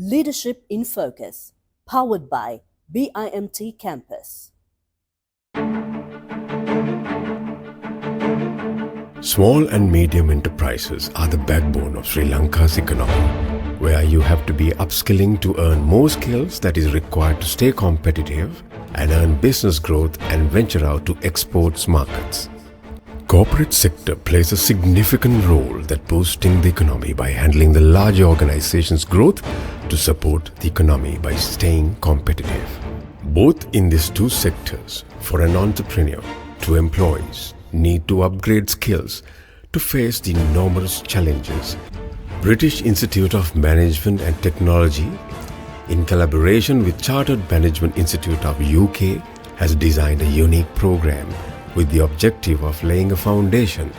Leadership in Focus, powered by BIMT Campus. Small and medium enterprises are the backbone of Sri Lanka's economy, where you have to be upskilling to earn more skills that is required to stay competitive and earn business growth and venture out to exports markets. Corporate sector plays a significant role that boosting the economy by handling the large organization's growth to support the economy by staying competitive. Both in these two sectors, for an entrepreneur to employees, need to upgrade skills to face the numerous challenges. British Institute of Management and Technology, in collaboration with Chartered Management Institute of UK, has designed a unique program with the objective of laying a foundation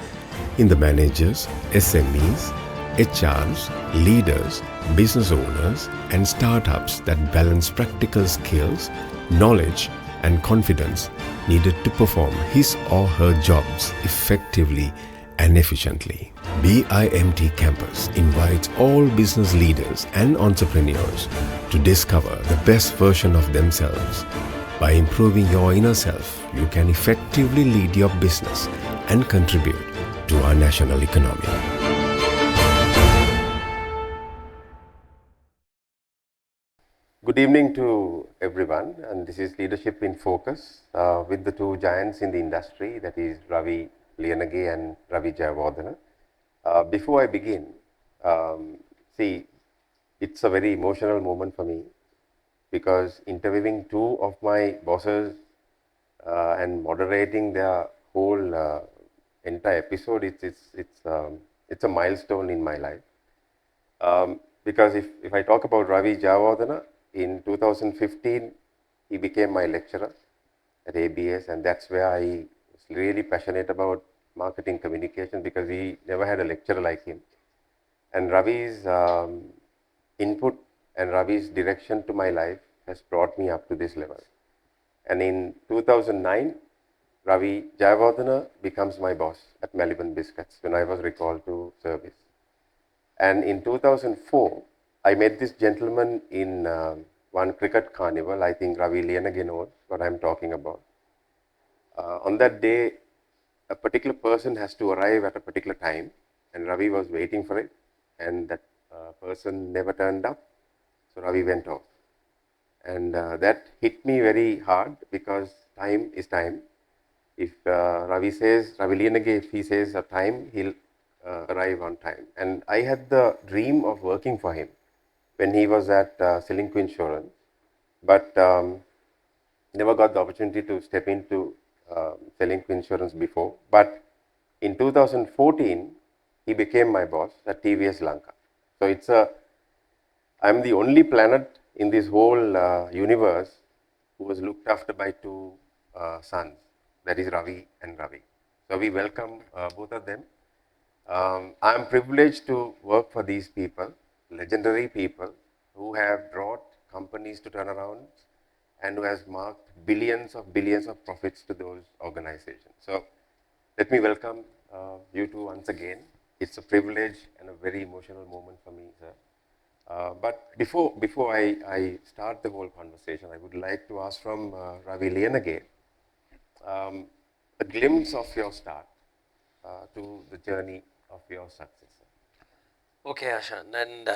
in the managers, SMEs, HRs, leaders, business owners and startups that balance practical skills, knowledge and confidence needed to perform his or her jobs effectively and efficiently. BIMT Campus invites all business leaders and entrepreneurs to discover the best version of themselves. By improving your inner self, you can effectively lead your business and contribute to our national economy. Good evening to everyone, and this is Leadership in Focus with the two giants in the industry, that is Ravi Liyanage and Ravi Jayawardena. Before I begin, it's a very emotional moment for me because interviewing two of my bosses and moderating their whole entire episode, it's a milestone in my life. Because if I talk about Ravi Jayawardena, in 2015, he became my lecturer at ABS, and that's where I was really passionate about marketing communication because we never had a lecturer like him. And Ravi's input and Ravi's direction to my life has brought me up to this level. And in 2009, Ravi Jayawardena becomes my boss at Maliban Biscuits when I was recalled to service. And in 2004, I met this gentleman in one cricket carnival. I think Ravi Liyanage knows what I'm talking about. On that day, a particular person has to arrive at a particular time, and Ravi was waiting for it, and that person never turned up, so Ravi went off. And that hit me very hard because time is time. If Ravi Liyanage, if he says a time, he'll arrive on time. And I had the dream of working for him when he was at Selinco Insurance, but never got the opportunity to step into Selinco Insurance before. But in 2014, he became my boss at TVS Lanka. So I'm the only planet in this whole universe who was looked after by two sons, that is Ravi and Ravi. So we welcome both of them. I am privileged to work for these people, legendary people who have brought companies to turnaround and who has marked billions of profits to those organizations. So let me welcome you two once again. It's a privilege and a very emotional moment for me, sir. But before I start the whole conversation, I would like to ask from Ravi Liyanage a glimpse of your start to the journey of your success. Okay, Ashan, and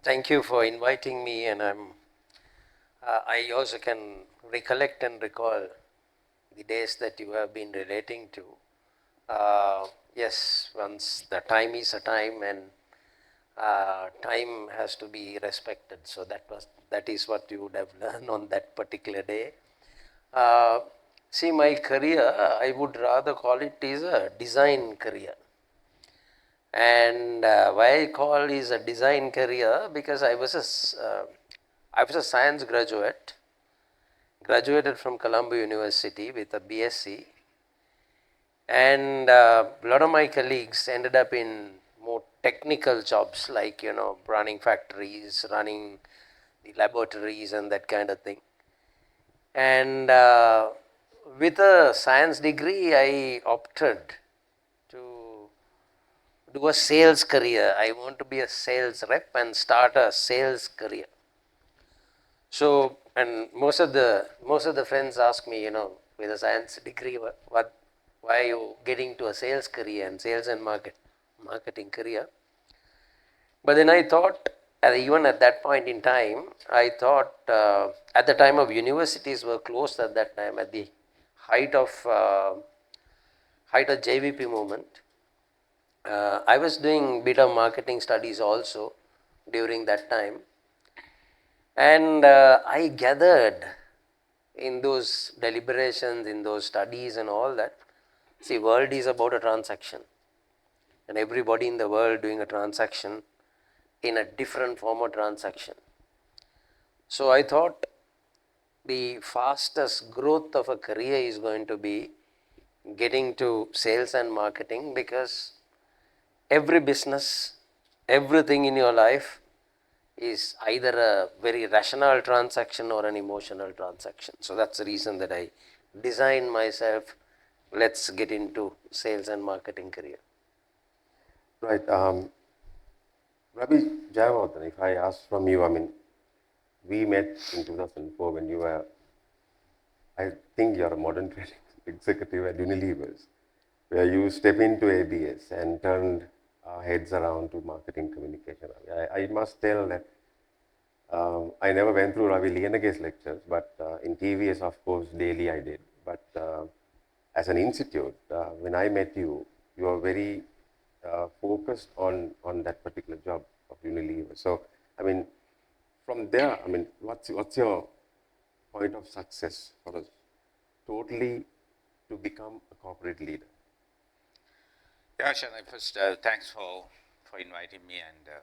thank you for inviting me. And I also can recollect and recall the days that you have been relating to. Yes, once the time is a time, and time has to be respected. So that is what you would have learned on that particular day. See, my career, I would rather call it is a design career. And why I call is a design career because I was a science graduate, graduated from Colombo University with a BSc, and a lot of my colleagues ended up in more technical jobs like, running factories, running the laboratories and that kind of thing. And with a science degree, I opted to do a sales career. I want to be a sales rep and start a sales career. So, and most of the friends ask me, with a science degree, why are you getting to a sales career and sales and marketing career? But then I thought, even at that point in time, I thought at the time of universities were closed at that time, at the height of JVP movement. I was doing bit of marketing studies also during that time, and I gathered in those deliberations, in those studies, and all that. See, world is about a transaction, and everybody in the world doing a transaction in a different form of transaction. So I thought the fastest growth of a career is going to be getting to sales and marketing, because every business, everything in your life is either a very rational transaction or an emotional transaction. So that's the reason that I designed myself, let's get into sales and marketing career. Right. Ravi, Jayawardena, if I ask from you, I mean, we met in 2004 when you were, I think you're a modern trading executive at Unilever's, where you step into ABS and turned our heads around to marketing communication. I must tell that I never went through Ravi Liyanage's lectures, but in TVS, of course, daily I did. But as an institute, when I met you, you were very focused on that particular job of Unilever. So, I mean, from there, I mean, what's your point of success for us totally to become a corporate leader? Yeah, Shanai, first, thanks for inviting me. And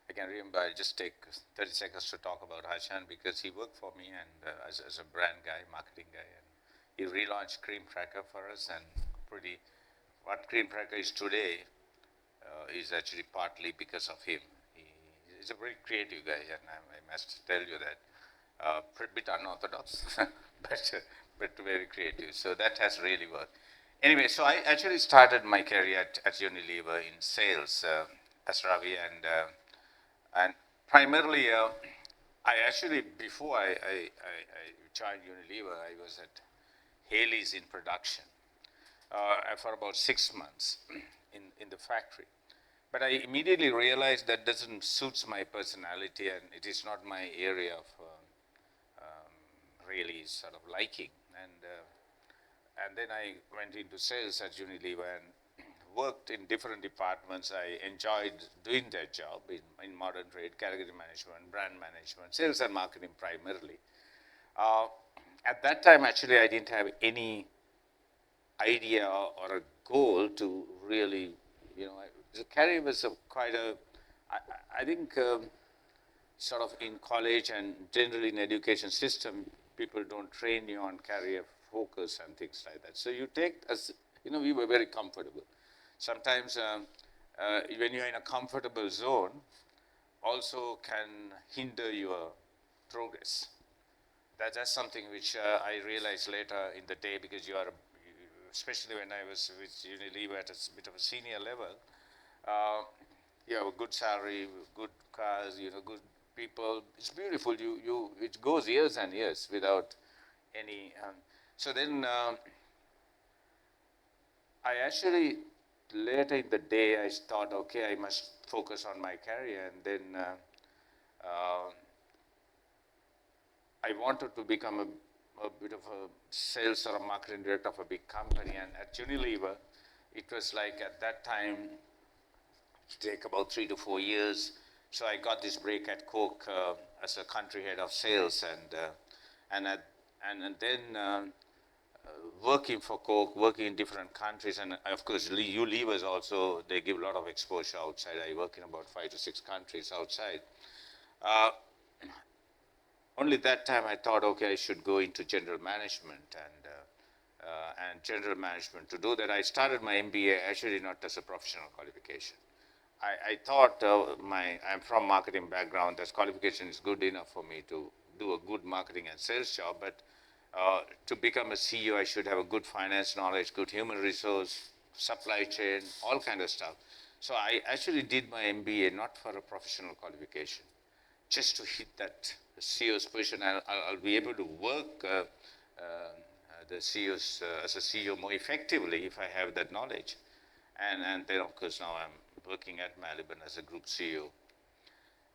I can remember, I'll just take 30 seconds to talk about Hashan, because he worked for me and as a brand guy, marketing guy. And he relaunched Cream Cracker for us. And what Cream Cracker is today is actually partly because of him. He's a very creative guy, and I must tell you that. A bit unorthodox, but very creative. So that has really worked. Anyway, so I actually started my career at Unilever in sales as Ravi, and primarily, I actually, before I joined Unilever, I was at Haley's in production for about 6 months in the factory. But I immediately realized that doesn't suits my personality, and it is not my area of really sort of liking. And then I went into sales at Unilever and worked in different departments. I enjoyed doing that job in modern trade, category management, brand management, sales and marketing primarily. At that time, actually, I didn't have any idea or a goal to really, the career was I think sort of in college and generally in education system, people don't train you on career focus and things like that. So you take, we were very comfortable. Sometimes when you're in a comfortable zone, also can hinder your progress. That's something which I realized later in the day, because especially when I was with Unilever at a bit of a senior level, you have a good salary, good cars, good people. It's beautiful. It goes years and years without any. So then I actually, later in the day, I thought, okay, I must focus on my career. And then I wanted to become a bit of a sales or a marketing director of a big company. And at Unilever, it was like at that time, it take about 3 to 4 years. So I got this break at Coke as a country head of sales, and then working for Coke, working in different countries, and of course, Unilever also, they give a lot of exposure outside. I work in about 5 to 6 countries outside. Only that time I thought, okay, I should go into general management and general management. To do that, I started my MBA actually not as a professional qualification. I thought I'm from marketing background, that qualification is good enough for me to do a good marketing and sales job, but to become a CEO, I should have a good finance knowledge, good human resource, supply chain, all kind of stuff. So I actually did my MBA not for a professional qualification, just to hit that CEO's position. I'll be able to work the CEOs as a CEO more effectively if I have that knowledge. And then, of course, now I'm working at Maliban as a group CEO.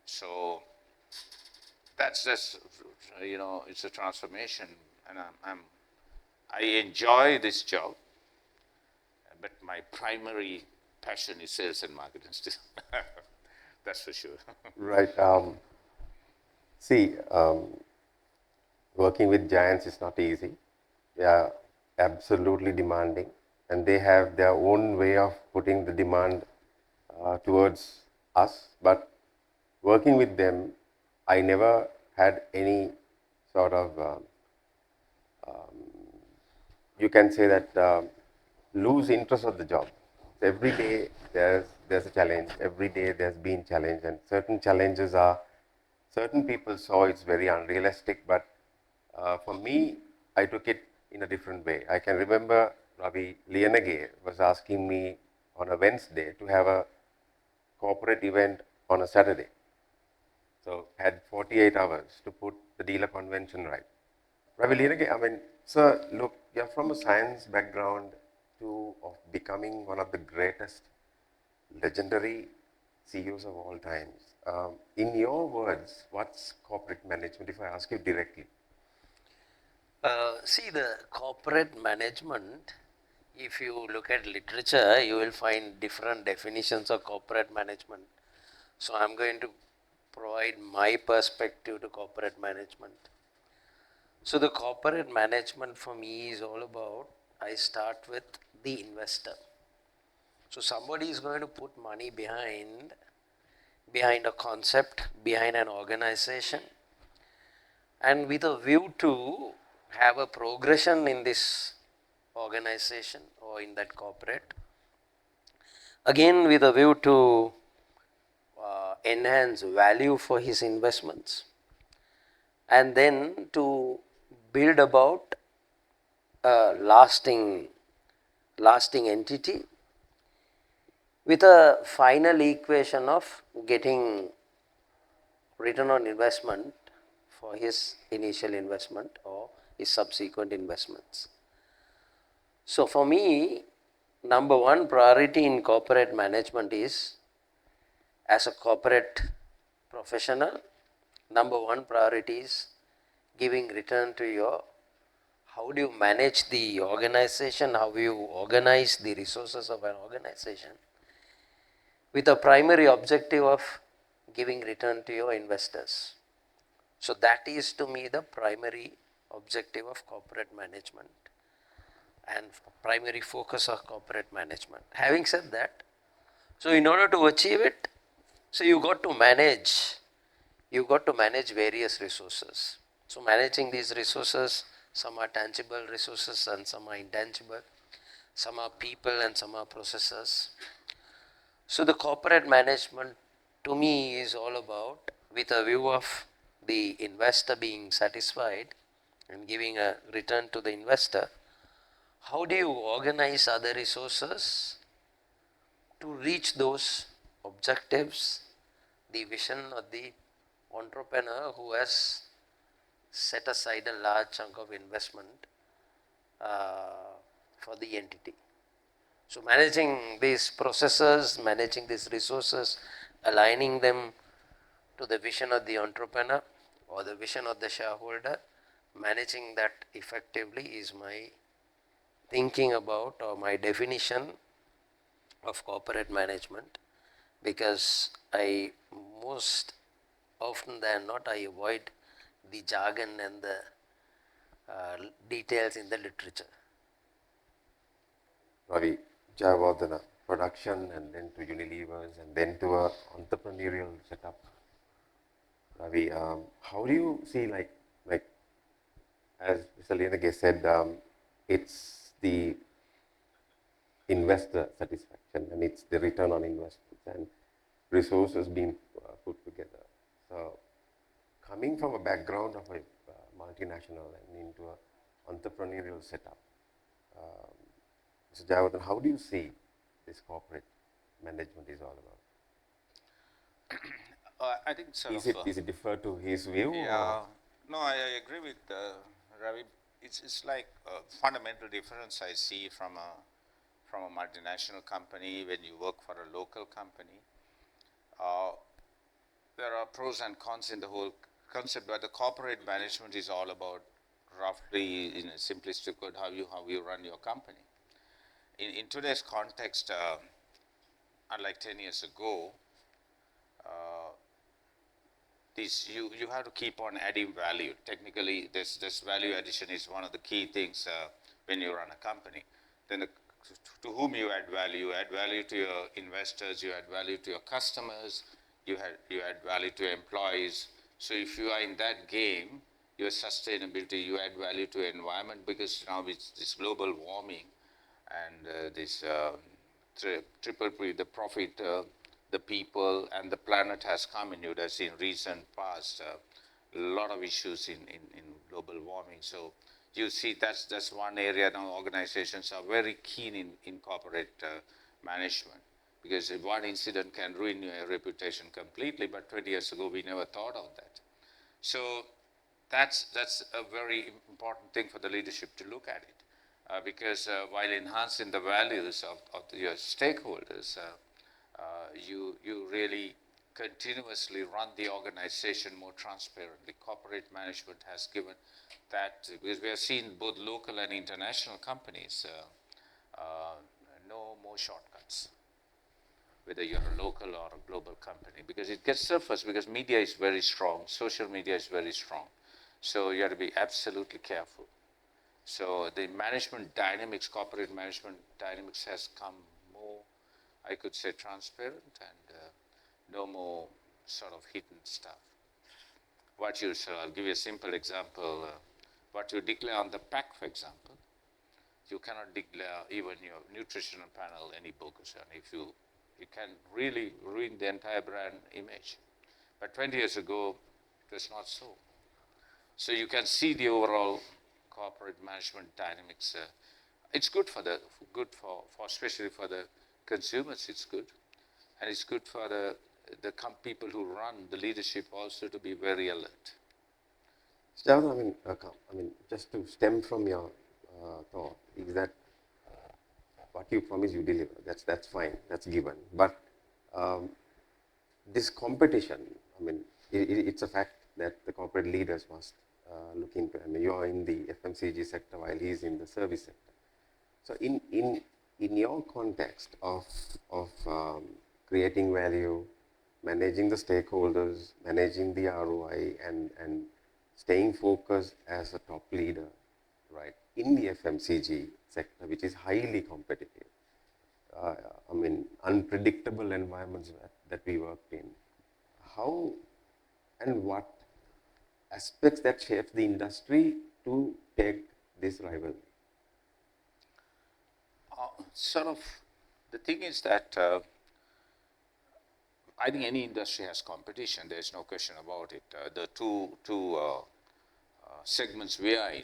So that's it's a transformation, and I enjoy this job, but my primary passion is sales and marketing still. That's for sure. Right. See, working with giants is not easy. They are absolutely demanding, and they have their own way of putting the demand towards us. But working with them, I never had any sort of, you can say that, lose interest of the job. Every day there's a challenge. Every day there's been challenge, and certain challenges are, certain people saw it's very unrealistic, but for me, I took it in a different way. I can remember Ravi, Liyanage was asking me on a Wednesday to have a corporate event on a Saturday. So had 48 hours to put the dealer convention right. Ravi Liyanage, I mean, sir, look, you're from a science background to of becoming one of the greatest legendary CEOs of all times. In your words, what's corporate management, if I ask you directly? See, the corporate management, if you look at literature, you will find different definitions of corporate management. So I'm going to provide my perspective to corporate management. So the corporate management for me is all about, I start with the investor. So somebody is going to put money behind a concept, behind an organization, and with a view to have a progression in this organization or in that corporate, again with a view to enhance value for his investments, and then to build about a lasting entity with a final equation of getting return on investment for his initial investment or his subsequent investments. So for me, number one priority in corporate management is, as a corporate professional, number one priority is giving return to your, how do you manage the organization, how you organize the resources of an organization with a primary objective of giving return to your investors. So that is to me the primary objective of corporate management and primary focus of corporate management. Having said that, so in order to achieve it, so you got to manage various resources. So managing these resources, some are tangible resources and some are intangible, some are people and some are processes. So the corporate management to me is all about, with a view of the investor being satisfied and giving a return to the investor, how do you organize other resources to reach those objectives, the vision of the entrepreneur who has set aside a large chunk of investment for the entity. So managing these processes, managing these resources, aligning them to the vision of the entrepreneur or the vision of the shareholder, managing that effectively is my thinking about, or my definition of corporate management, because I most often than not I avoid the jargon and the details in the literature. Ravi, Jayawardena, production and then to Unilevers and then to a entrepreneurial setup. Ravi, how do you see, like as Mr. Liyanage said, it's the investor satisfaction and it's the return on investments and resources being put together. So coming from a background of a multinational and into an entrepreneurial setup, Mr. Jayawardena, how do you see this corporate management is all about? I think sort Is of. it differ to his view? Yeah, no, I agree with Ravi. It's like a fundamental difference I see from a multinational company when you work for a local company. Uh, there are pros and cons in the whole concept, but the corporate management is all about roughly in a simplistic word how you run your company. In today's context, unlike 10 years ago, you have to keep on adding value. Technically, this value addition is one of the key things when you run a company. Then to whom you add value to your investors, you add value to your customers, you add value to your employees. So if you are in that game, your sustainability, you add value to your environment, because now with this global warming and this triple P, the profit, the people, and the planet has come in. You would have seen recent past a lot of issues in global warming. So you see that's one area now organizations are very keen in corporate management, because if one incident can ruin your reputation completely, but 20 years ago we never thought of that. So that's a very important thing for the leadership to look at it, because while enhancing the values of your stakeholders, you really continuously run the organization more transparently. Corporate management has given that, because we have seen both local and international companies, no more shortcuts, whether you're a local or a global company, because it gets surfaced, because media is very strong, social media is very strong. So you have to be absolutely careful. So the management dynamics, corporate management dynamics has come more, I could say, transparent, and no more sort of hidden stuff. I'll give you a simple example. What you declare on the pack, for example, you cannot declare even your nutritional panel any bogus, and if you can really ruin the entire brand image. But 20 years ago, it was not so. So you can see the overall corporate management dynamics. It's good for especially for the consumers. It's good, and it's good for the people who run the leadership also to be very alert. Jayawardena, I mean, just to stem from your thought, is that what you promise you deliver. That's fine. That's given. But this competition, I mean, it's a fact that the corporate leaders must look into. I mean, you are in the FMCG sector while he's in the service sector. So in your context of creating value, managing the stakeholders, managing the ROI, and staying focused as a top leader, right, in the FMCG sector, which is highly competitive, I mean, unpredictable environments that we worked in, how and what aspects that shapes the industry to take this rivalry? Sort of, the thing is that I think any industry has competition. There's no question about it. The two segments we are in,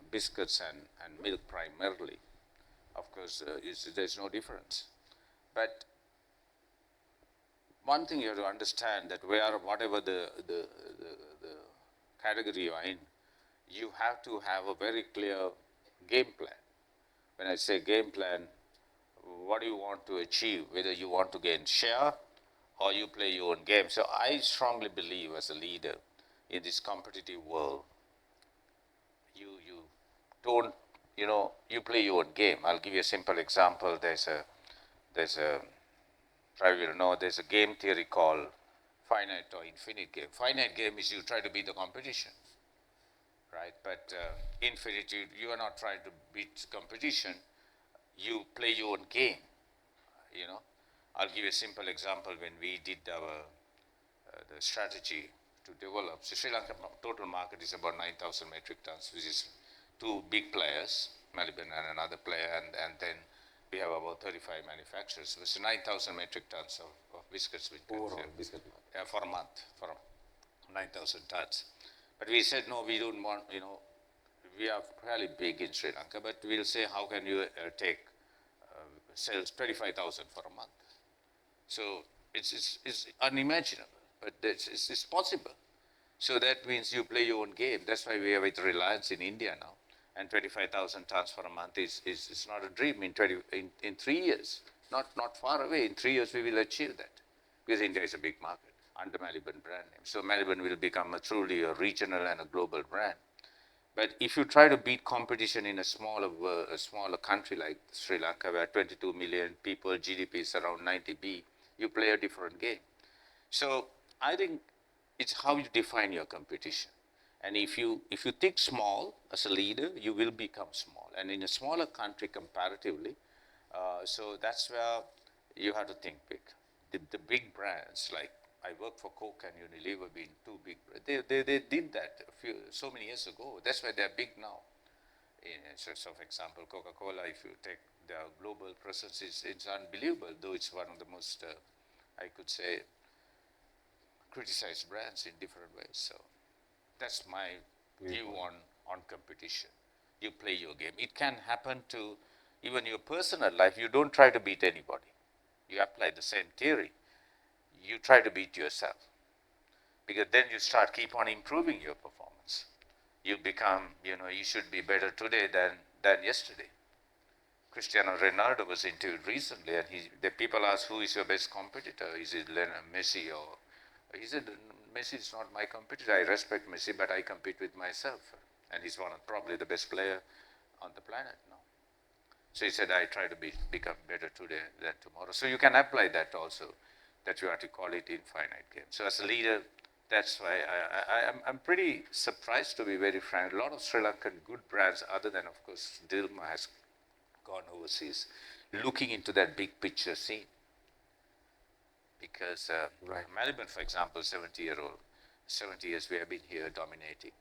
biscuits and milk primarily, of course, there's no difference. But one thing you have to understand, that whatever the category you are in, you have to have a very clear game plan. When I say game plan, what do you want to achieve? Whether you want to gain share or you play your own game. So I strongly believe, as a leader in this competitive world, you don't, you play your own game. I'll give you a simple example. There's a Ravi will know, there's a game theory called finite or infinite game. Finite game is you try to beat the competition, right? But infinite, you are not trying to beat competition. You play your own game, I'll give you a simple example. When we did our the strategy to develop, so Sri Lanka total market is about 9,000 metric tons, which is two big players, Maliban and another player, and then we have about 35 manufacturers. So it's 9,000 metric tons of biscuits we consume for a month, for 9,000 tons. But we said, no, we don't want, we are fairly big in Sri Lanka, but we'll say, how can you take sales 25,000 for a month? So it's unimaginable. but it's possible. So that means you play your own game. That's why we are with Reliance in India now. And 25,000 tons for a month is not a dream in 3 years. Not far away. In 3 years, we will achieve that. Because India is a big market under Maliban brand name. So Maliban will become truly a regional and a global brand. But if you try to beat competition in a smaller country like Sri Lanka, where 22 million people, GDP is around 90 B, you play a different game. So I think it's how you define your competition. And if you think small as a leader, you will become small. And in a smaller country comparatively, so that's where you have to think big. The big brands, like I work for Coke and Unilever, being two big brands, they did that so many years ago. That's why they're big now. So for example, Coca-Cola, if you take their global presence, it's unbelievable, though it's one of the most, I could say, criticized brands in different ways. So that's my view on competition. You play your game. It can happen to even your personal life. You don't try to beat anybody. You apply the same theory. You try to beat yourself, because then you keep on improving your performance. You become, you should be better today than yesterday. Cristiano Ronaldo was interviewed recently, and the people asked, who is your best competitor? Is it Messi or? He said, Messi is not my competitor. I respect Messi, but I compete with myself. And he's probably the best player on the planet now. So he said, I try to become better today than tomorrow. So you can apply that also, that you have to call it infinite game. So as a leader, that's why I'm pretty surprised, to be very frank. A lot of Sri Lankan good brands, other than, of course, Dilma has gone overseas, looking into that big picture scene. Because Maliban, for example, 70 years we have been here dominating.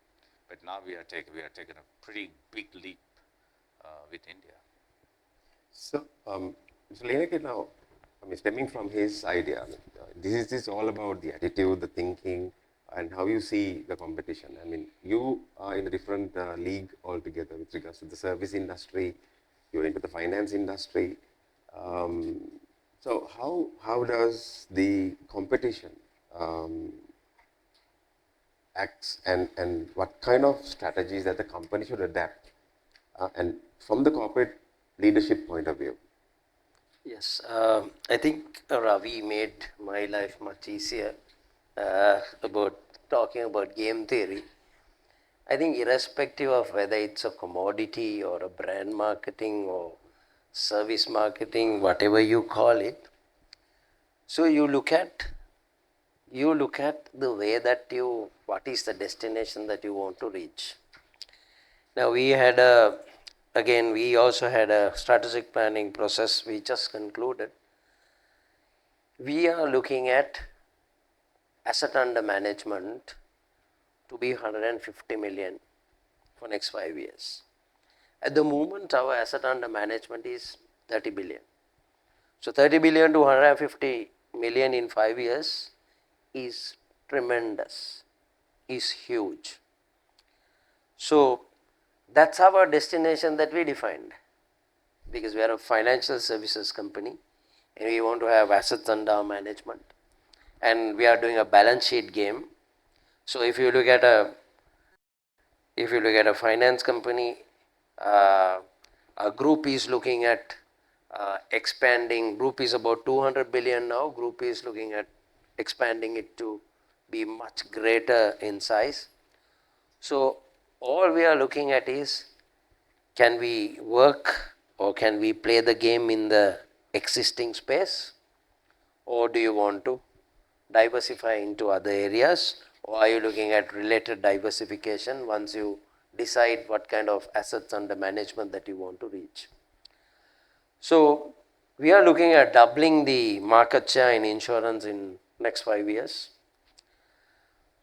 But now we are taking a pretty big leap with India. So, so Liyanage now, stemming from his idea, this is all about the attitude, the thinking, and how you see the competition. You are in a different league altogether with regards to the service industry. You're into the finance industry. So how does the competition acts, and what kind of strategies that the company should adapt, and from the corporate leadership point of view? Yes, I think Ravi made my life much easier about talking about game theory. I think irrespective of whether it's a commodity or a brand marketing or service marketing, whatever you call it, so you look at the way that what is the destination that you want to reach. Now we also had a strategic planning process we just concluded. We are looking at asset under management to be 150 million for next 5 years. At the moment, our asset under management is 30 billion. So 30 billion to 150 million in 5 years is tremendous, is huge. So that's our destination that we defined, because we are a financial services company and we want to have assets under management, and we are doing a balance sheet game. So if you look at a finance company, a group is looking at expanding. Group is about 200 billion now. Group is looking at expanding it to be much greater in size. So all we are looking at is, can we work or can we play the game in the existing space, or do you want to diversify into other areas, or are you looking at related diversification once you decide what kind of assets under management that you want to reach. So we are looking at doubling the market share in insurance in next 5 years.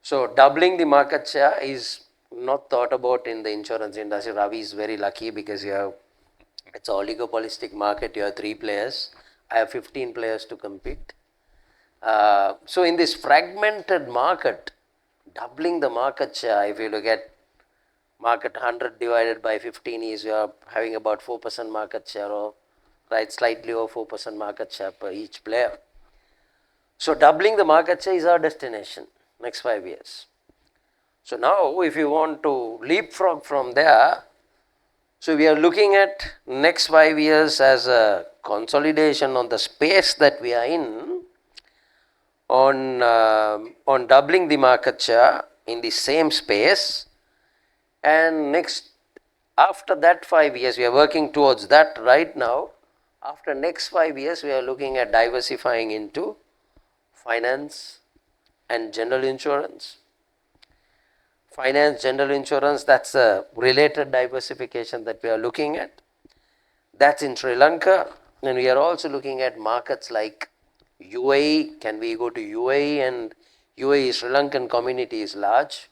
So doubling the market share is not thought about in the insurance industry. Ravi is very lucky because it's an oligopolistic market. You have 3 players. I have 15 players to compete. So in this fragmented market, doubling the market share, if you look at market 100 divided by 15 is you are having about 4% market share, or slightly over 4% market share per each player. So, doubling the market share is our destination next 5 years. So, now if you want to leapfrog from there, so we are looking at next 5 years as a consolidation on the space that we are in, on doubling the market share in the same space, and next after that 5 years we are working towards that right now. After next 5 years we are looking at diversifying into finance and general insurance. Finance, general insurance, that's a related diversification that we are looking at. That's in Sri Lanka, and we are also looking at markets like UAE. Can we go to UAE? And UAE, Sri Lankan community is large.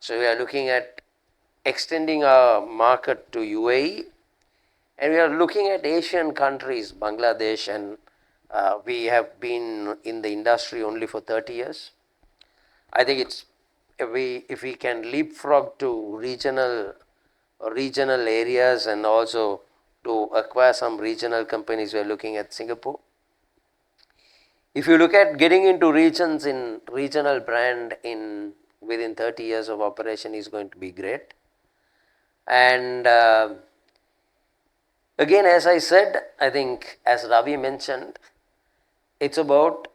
So we are looking at extending our market to UAE, and we are looking at Asian countries, Bangladesh, and we have been in the industry only for 30 years. I think it's if we can leapfrog to regional areas and also to acquire some regional companies, we are looking at Singapore. If you look at getting into regions in regional brand in within 30 years of operation is going to be great. And again, as I said, I think as Ravi mentioned, it's about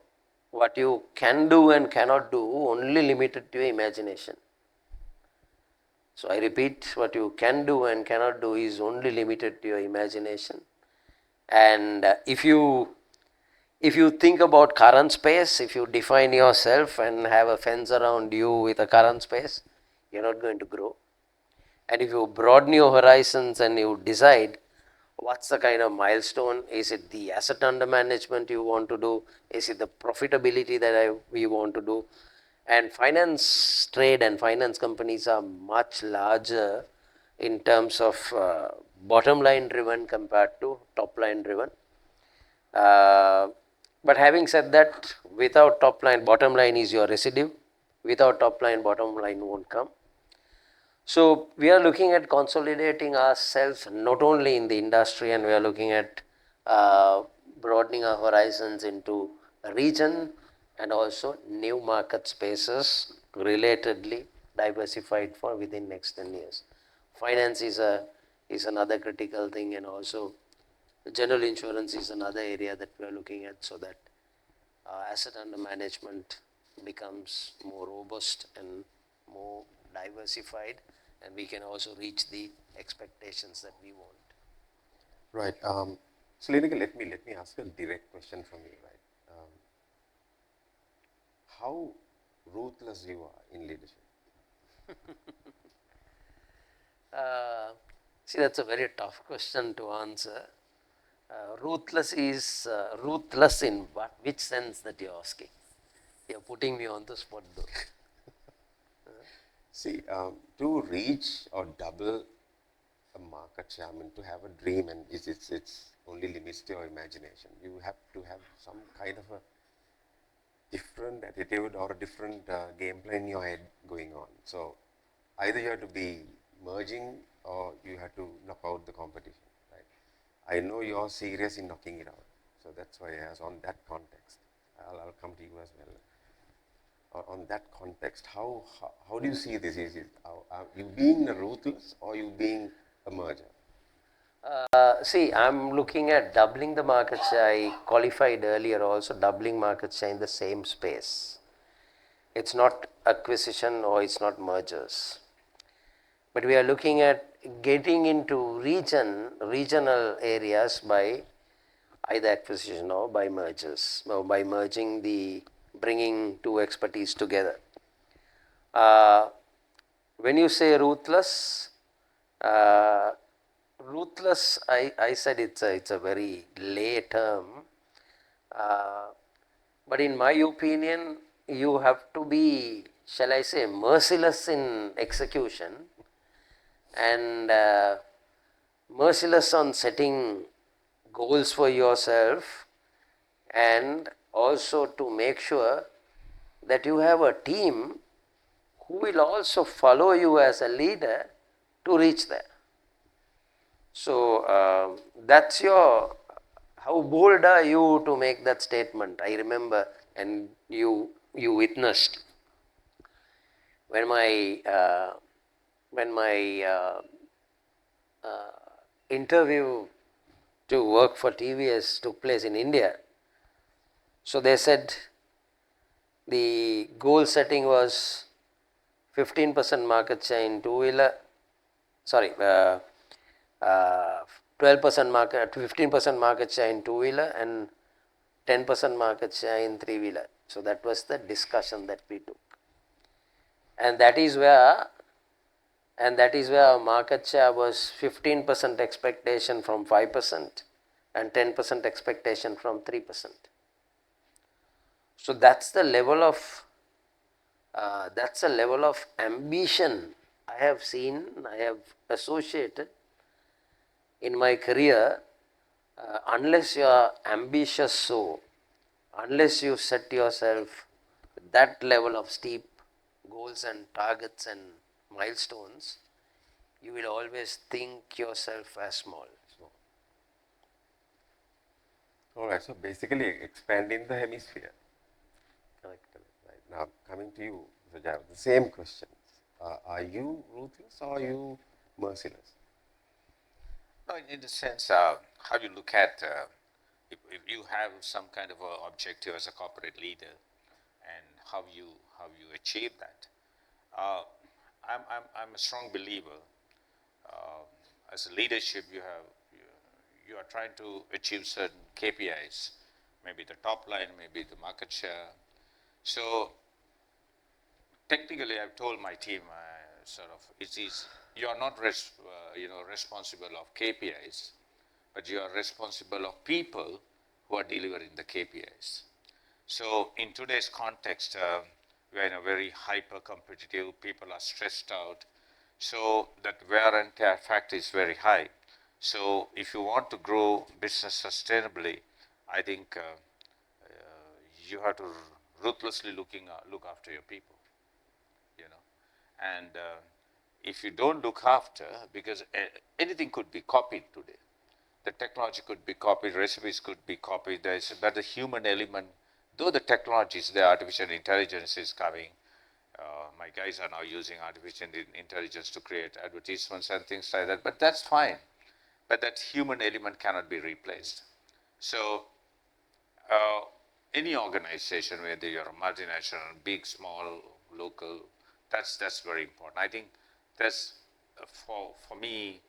what you can do and cannot do, only limited to your imagination. So I repeat, what you can do and cannot do is only limited to your imagination. And if you think about current space, if you define yourself and have a fence around you with a current space, you're not going to grow. And if you broaden your horizons and you decide what's the kind of milestone, is it the asset under management you want to do, is it the profitability that we want to do, and finance trade and finance companies are much larger in terms of bottom line driven compared to top line driven. But having said that, without top line, bottom line is your residue. Without top line, bottom line won't come. So we are looking at consolidating ourselves not only in the industry, and we are looking at broadening our horizons into a region and also new market spaces relatedly diversified for within next 10 years. Finance is another critical thing, and also general insurance is another area that we are looking at, so that asset under management becomes more robust and more diversified, and we can also reach the expectations that we want. Right. So Liyanage, let me ask you a direct question from you. Right. How ruthless you are in leadership? See, that's a very tough question to answer. Ruthless is ruthless in what, which sense that you're asking? You're putting me on the spot though. See, to reach or double a market share, I mean, to have a dream, and it's only limits to your imagination. You have to have some kind of a different attitude or a different game plan in your head going on. So either you have to be merging or you have to knock out the competition. Right? I know you're serious in knocking it out. So that's why as on that context, I'll come to you as well. On that context, how do you see this? Is you being ruthless or you being a merger? See, I'm looking at doubling the market share. I qualified earlier also doubling market share in the same space. It's not acquisition or it's not mergers. But we are looking at getting into regional areas by either acquisition or by mergers, or by bringing two expertise together. When you say ruthless, ruthless, I said it's a very lay term, but in my opinion, you have to be, shall I say, merciless in execution and merciless on setting goals for yourself, and also to make sure that you have a team who will also follow you as a leader to reach there. So that's how bold are you to make that statement? I remember and you witnessed when my interview to work for TVS took place in India. So they said the goal setting was 15% market share in two-wheeler, sorry, 12% market, 15% market share in two-wheeler and 10% market share in three-wheeler. So that was the discussion that we took, and that is where our market share was 15% expectation from 5% and 10% expectation from 3%. So that's the level of ambition I have seen, I have associated in my career. Unless you are ambitious, so unless you set yourself that level of steep goals and targets and milestones, you will always think yourself as small. All right, so basically expanding the hemisphere. Correct. Right. Now, coming to you, Mr. Jayawardena, the same questions. Are you ruthless or are you merciless? No, in the sense, how you look at, if you have some kind of a objective as a corporate leader, and how you achieve that. I'm a strong believer. As a leadership, you are trying to achieve certain KPIs, maybe the top line, maybe the market share. So technically, I've told my team, you are not responsible of KPIs, but you are responsible of people who are delivering the KPIs. So in today's context, we are in a very hyper-competitive, people are stressed out, so that wear and tear factor is very high. So if you want to grow business sustainably, I think you have to ruthlessly look after your people, and if you don't look after, because anything could be copied today. The technology could be copied, recipes could be copied, but the human element, though the technologies, the artificial intelligence is coming, my guys are now using artificial intelligence to create advertisements and things like that, but that's fine. But that human element cannot be replaced. So any organization, whether you're a multinational, big, small, local, that's very important. I think that's, for me,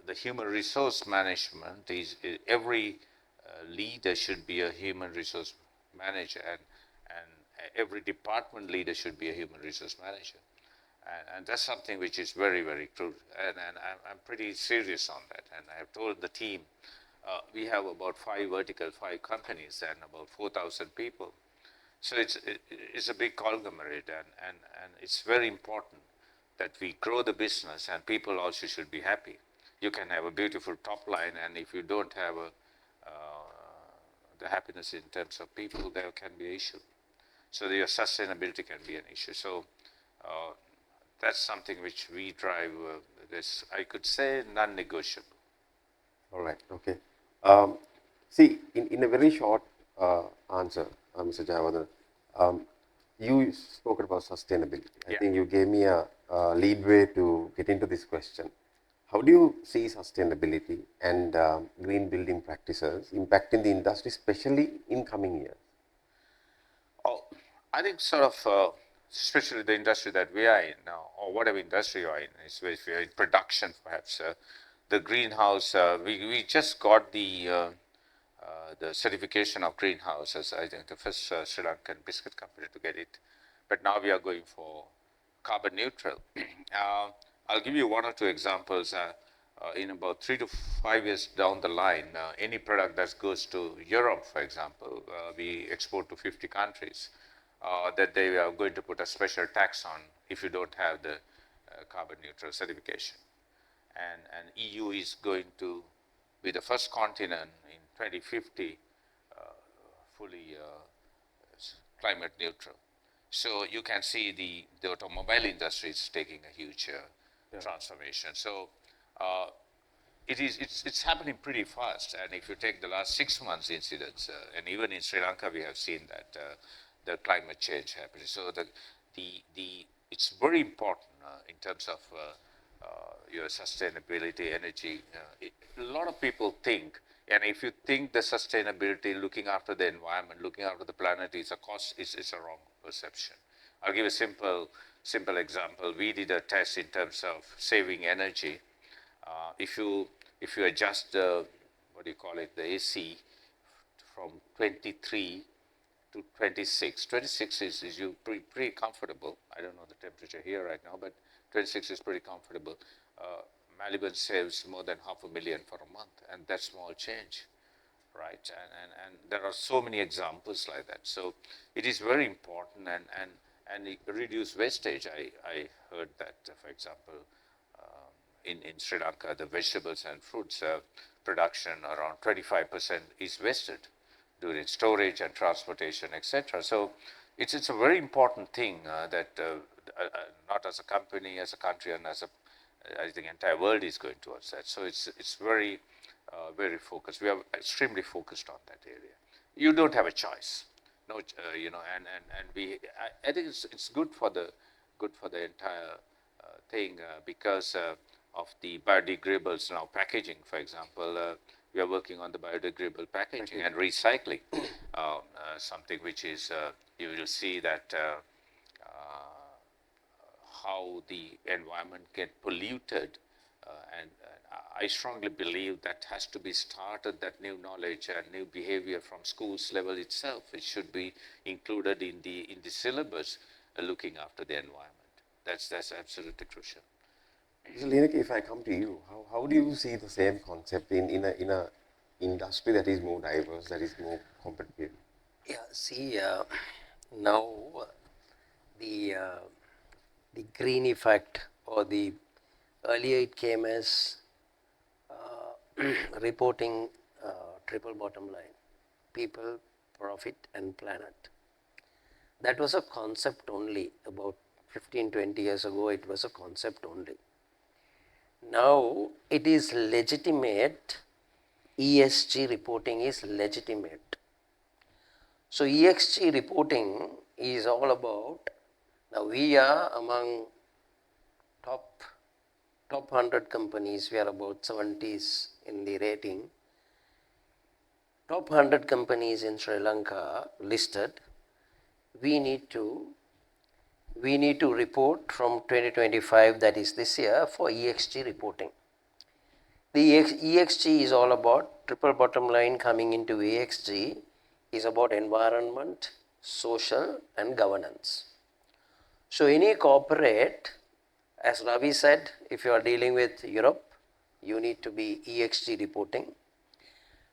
the human resource management is every leader should be a human resource manager, and every department leader should be a human resource manager. And that's something which is very, very true. And I'm pretty serious on that. And I have told the team, we have about 5 companies and about 4,000 people. So it's a big conglomerate, and it's very important that we grow the business, and people also should be happy. You can have a beautiful top line, and if you don't have the happiness in terms of people, there can be an issue. So your sustainability can be an issue. So that's something which we drive. This, I could say, non-negotiable. All right, okay. See, in a very short answer, Mr. Jayawardena, you spoke about sustainability. I think you gave me a leadway to get into this question. How do you see sustainability and green building practices impacting the industry, especially in coming years? Oh, I think sort of, especially the industry that we are in now, or whatever industry you are in, if we are in production perhaps, the greenhouse, we just got the certification of greenhouse as, I think, the first Sri Lankan biscuit company to get it. But now we are going for carbon neutral. I'll give you 1 or 2 examples. In about 3 to 5 years down the line, any product that goes to Europe, for example, we export to 50 countries, that they are going to put a special tax on if you don't have the carbon neutral certification. And EU is going to be the first continent in 2050 fully climate neutral. So you can see the automobile industry is taking a huge transformation. So it's happening pretty fast. And if you take the last 6 months incidents, and even in Sri Lanka, we have seen that the climate change happening. So it's very important in terms of your sustainability, energy. A lot of people think, and if you think the sustainability, looking after the environment, looking after the planet is a cost, is a wrong perception. I'll give a simple example. We did a test in terms of saving energy. If you adjust the, what do you call it, the AC from 23 to 26. 26 is you pretty comfortable. I don't know the temperature here right now, but 26 is pretty comfortable. Maliban saves more than $500,000 for a month, and that's small change, right? And there are so many examples like that. So it is very important, and reduce wastage. I heard that, for example, in Sri Lanka, the vegetables and fruits production around 25% is wasted during storage and transportation, etc. So it's a very important thing that not as a company, as a country, and as a, I think entire world is going towards that. So it's very very focused. We are extremely focused on that area. You don't have a choice, no, and I think it's good for the entire thing because of the biodegradables now packaging, for example. We are working on the biodegradable packaging and recycling, something which is, you will see that how the environment get polluted, and I strongly believe that has to be started, that new knowledge and new behavior from schools level itself. It should be included in the syllabus, looking after the environment. That's absolutely crucial. So Liyanage, if I come to you, how do you see the same concept in a industry that is more diverse, that is more competitive? Yeah, see, now the green effect, or the earlier it came as reporting triple bottom line, people, profit and planet. That was a concept only about 15-20 years ago. It was a concept only. Now it is legitimate. ESG reporting is legitimate. So ESG reporting is all about, now we are among top 100 companies. We are about 70s in the rating. Top 100 companies in Sri Lanka listed. We need to report from 2025, that is this year, for ESG reporting. The ESG is all about, triple bottom line coming into ESG is about environment, social and governance. So any corporate, as Ravi said, if you are dealing with Europe, you need to be ESG reporting.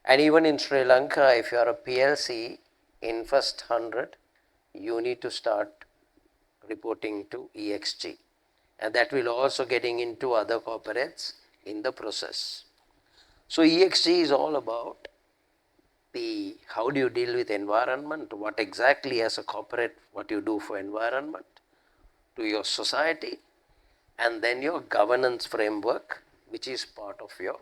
And even in Sri Lanka, if you are a PLC in first 100, you need to start reporting to ESG, and that will also getting into other corporates in the process. So ESG is all about the how do you deal with environment, what exactly as a corporate, what you do for environment, to your society, and then your governance framework, which is part of your,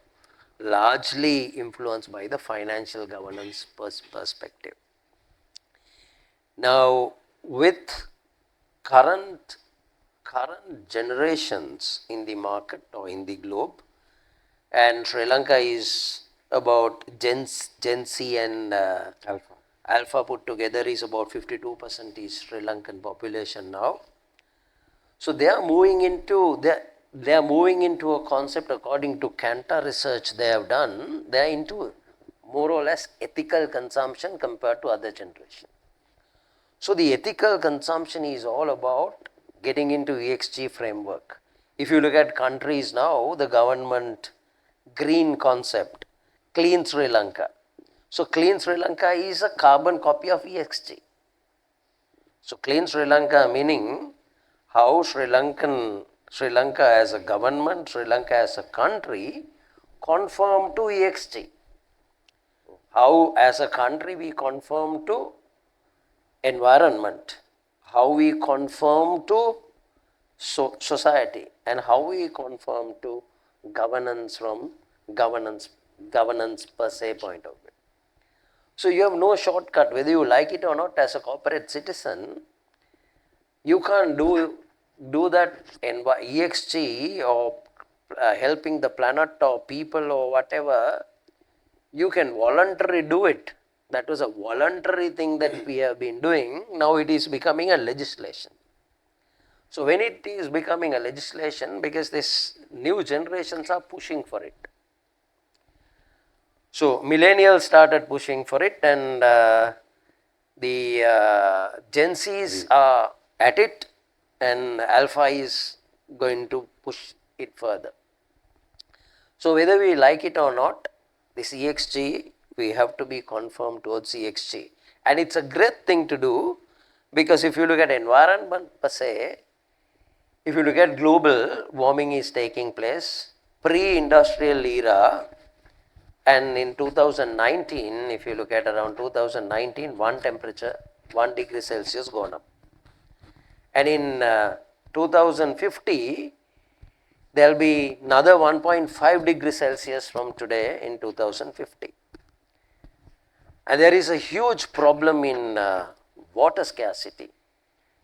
largely influenced by the financial governance perspective. Now with current generations in the market or in the globe, and Sri Lanka is about Gen Z and Alpha put together is about 52% is Sri Lankan population now. So they are moving into a concept, according to Kantar research they have done. They are into more or less ethical consumption compared to other generations. So the ethical consumption is all about getting into ESG framework. If you look at countries now, the government green concept, Clean Sri Lanka. So Clean Sri Lanka is a carbon copy of ESG. So Clean Sri Lanka meaning how Sri Lanka as a government, Sri Lanka as a country conform to ESG. How as a country we conform to environment, how we conform to society, and how we conform to governance from governance per se point of view. So you have no shortcut, whether you like it or not. As a corporate citizen, you can't do that EXG or helping the planet or people or whatever. You can voluntarily do it. That was a voluntary thing that we have been doing. Now it is becoming a legislation. So when it is becoming a legislation, because this new generations are pushing for it. So millennials started pushing for it, and the Gen Zs are at it, and Alpha is going to push it further. So whether we like it or not, this EXG, we have to be conformed towards EXG. And it's a great thing to do, because if you look at environment per se, if you look at global warming is taking place, pre-industrial era, and in 2019, if you look at around 2019, one temperature, 1 degree Celsius gone up. And in 2050, there will be another 1.5 degrees Celsius from today in 2050. And there is a huge problem in water scarcity.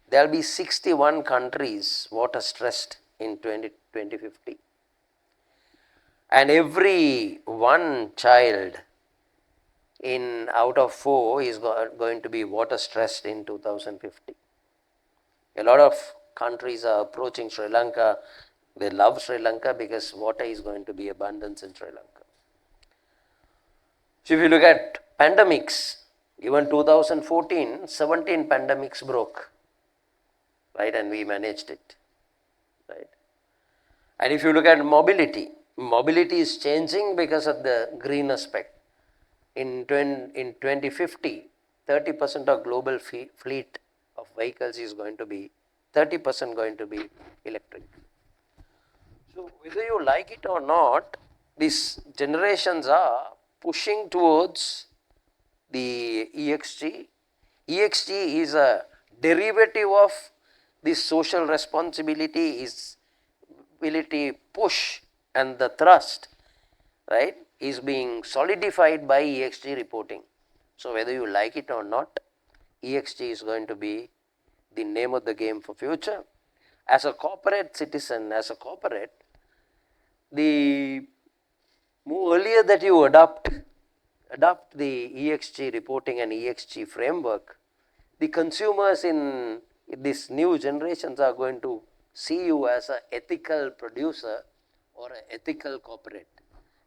There will be 61 countries water stressed in 2050. And every one child in out of 4 is going to be water stressed in 2050. A lot of countries are approaching Sri Lanka. They love Sri Lanka because water is going to be abundance in Sri Lanka. So if you look at pandemics, even 2014, 17 pandemics broke, right, and we managed it, right. And if you look at mobility, mobility is changing because of the green aspect. In 2050, 30% of global fleet of vehicles is going to be 30% going to be electric. So whether you like it or not, these generations are pushing towards the EXG. EXG is a derivative of this social responsibility, is ability push and the thrust, right, is being solidified by EXG reporting. So whether you like it or not, EXG is going to be the name of the game for future. As a corporate citizen, as a corporate, the more earlier that you adopt the EXG reporting and EXG framework, the consumers in these new generations are going to see you as an ethical producer or an ethical corporate,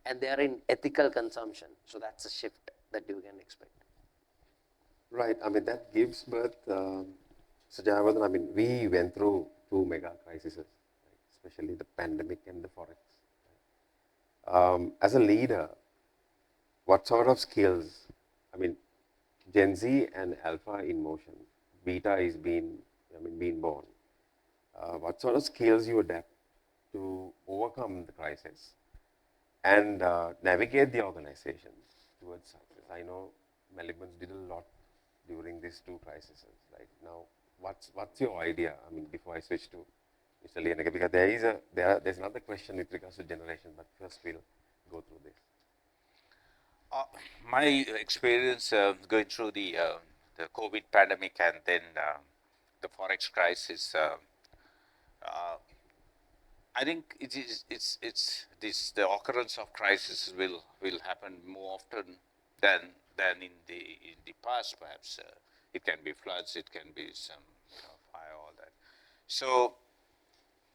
and they are in ethical consumption. So that's a shift that you can expect. Right. I mean, that gives birth. So Jayawardena, I mean, we went through 2 mega crises, right? Especially the pandemic and the forex. As a leader, what sort of skills? I mean, Gen Z and Alpha in motion. Beta is being born. What sort of skills you adapt to overcome the crisis and navigate the organization towards success? I know Maliban did a lot during these 2 crises. Like now, what's your idea? I mean, before I switch to Mr. Liyanage, because there's another question with regards to generation, but first we'll go through this. My experience going through the COVID pandemic and then the forex crisis, I think the occurrence of crisis will happen more often than in the past. Perhaps it can be floods, it can be some fire, all that. So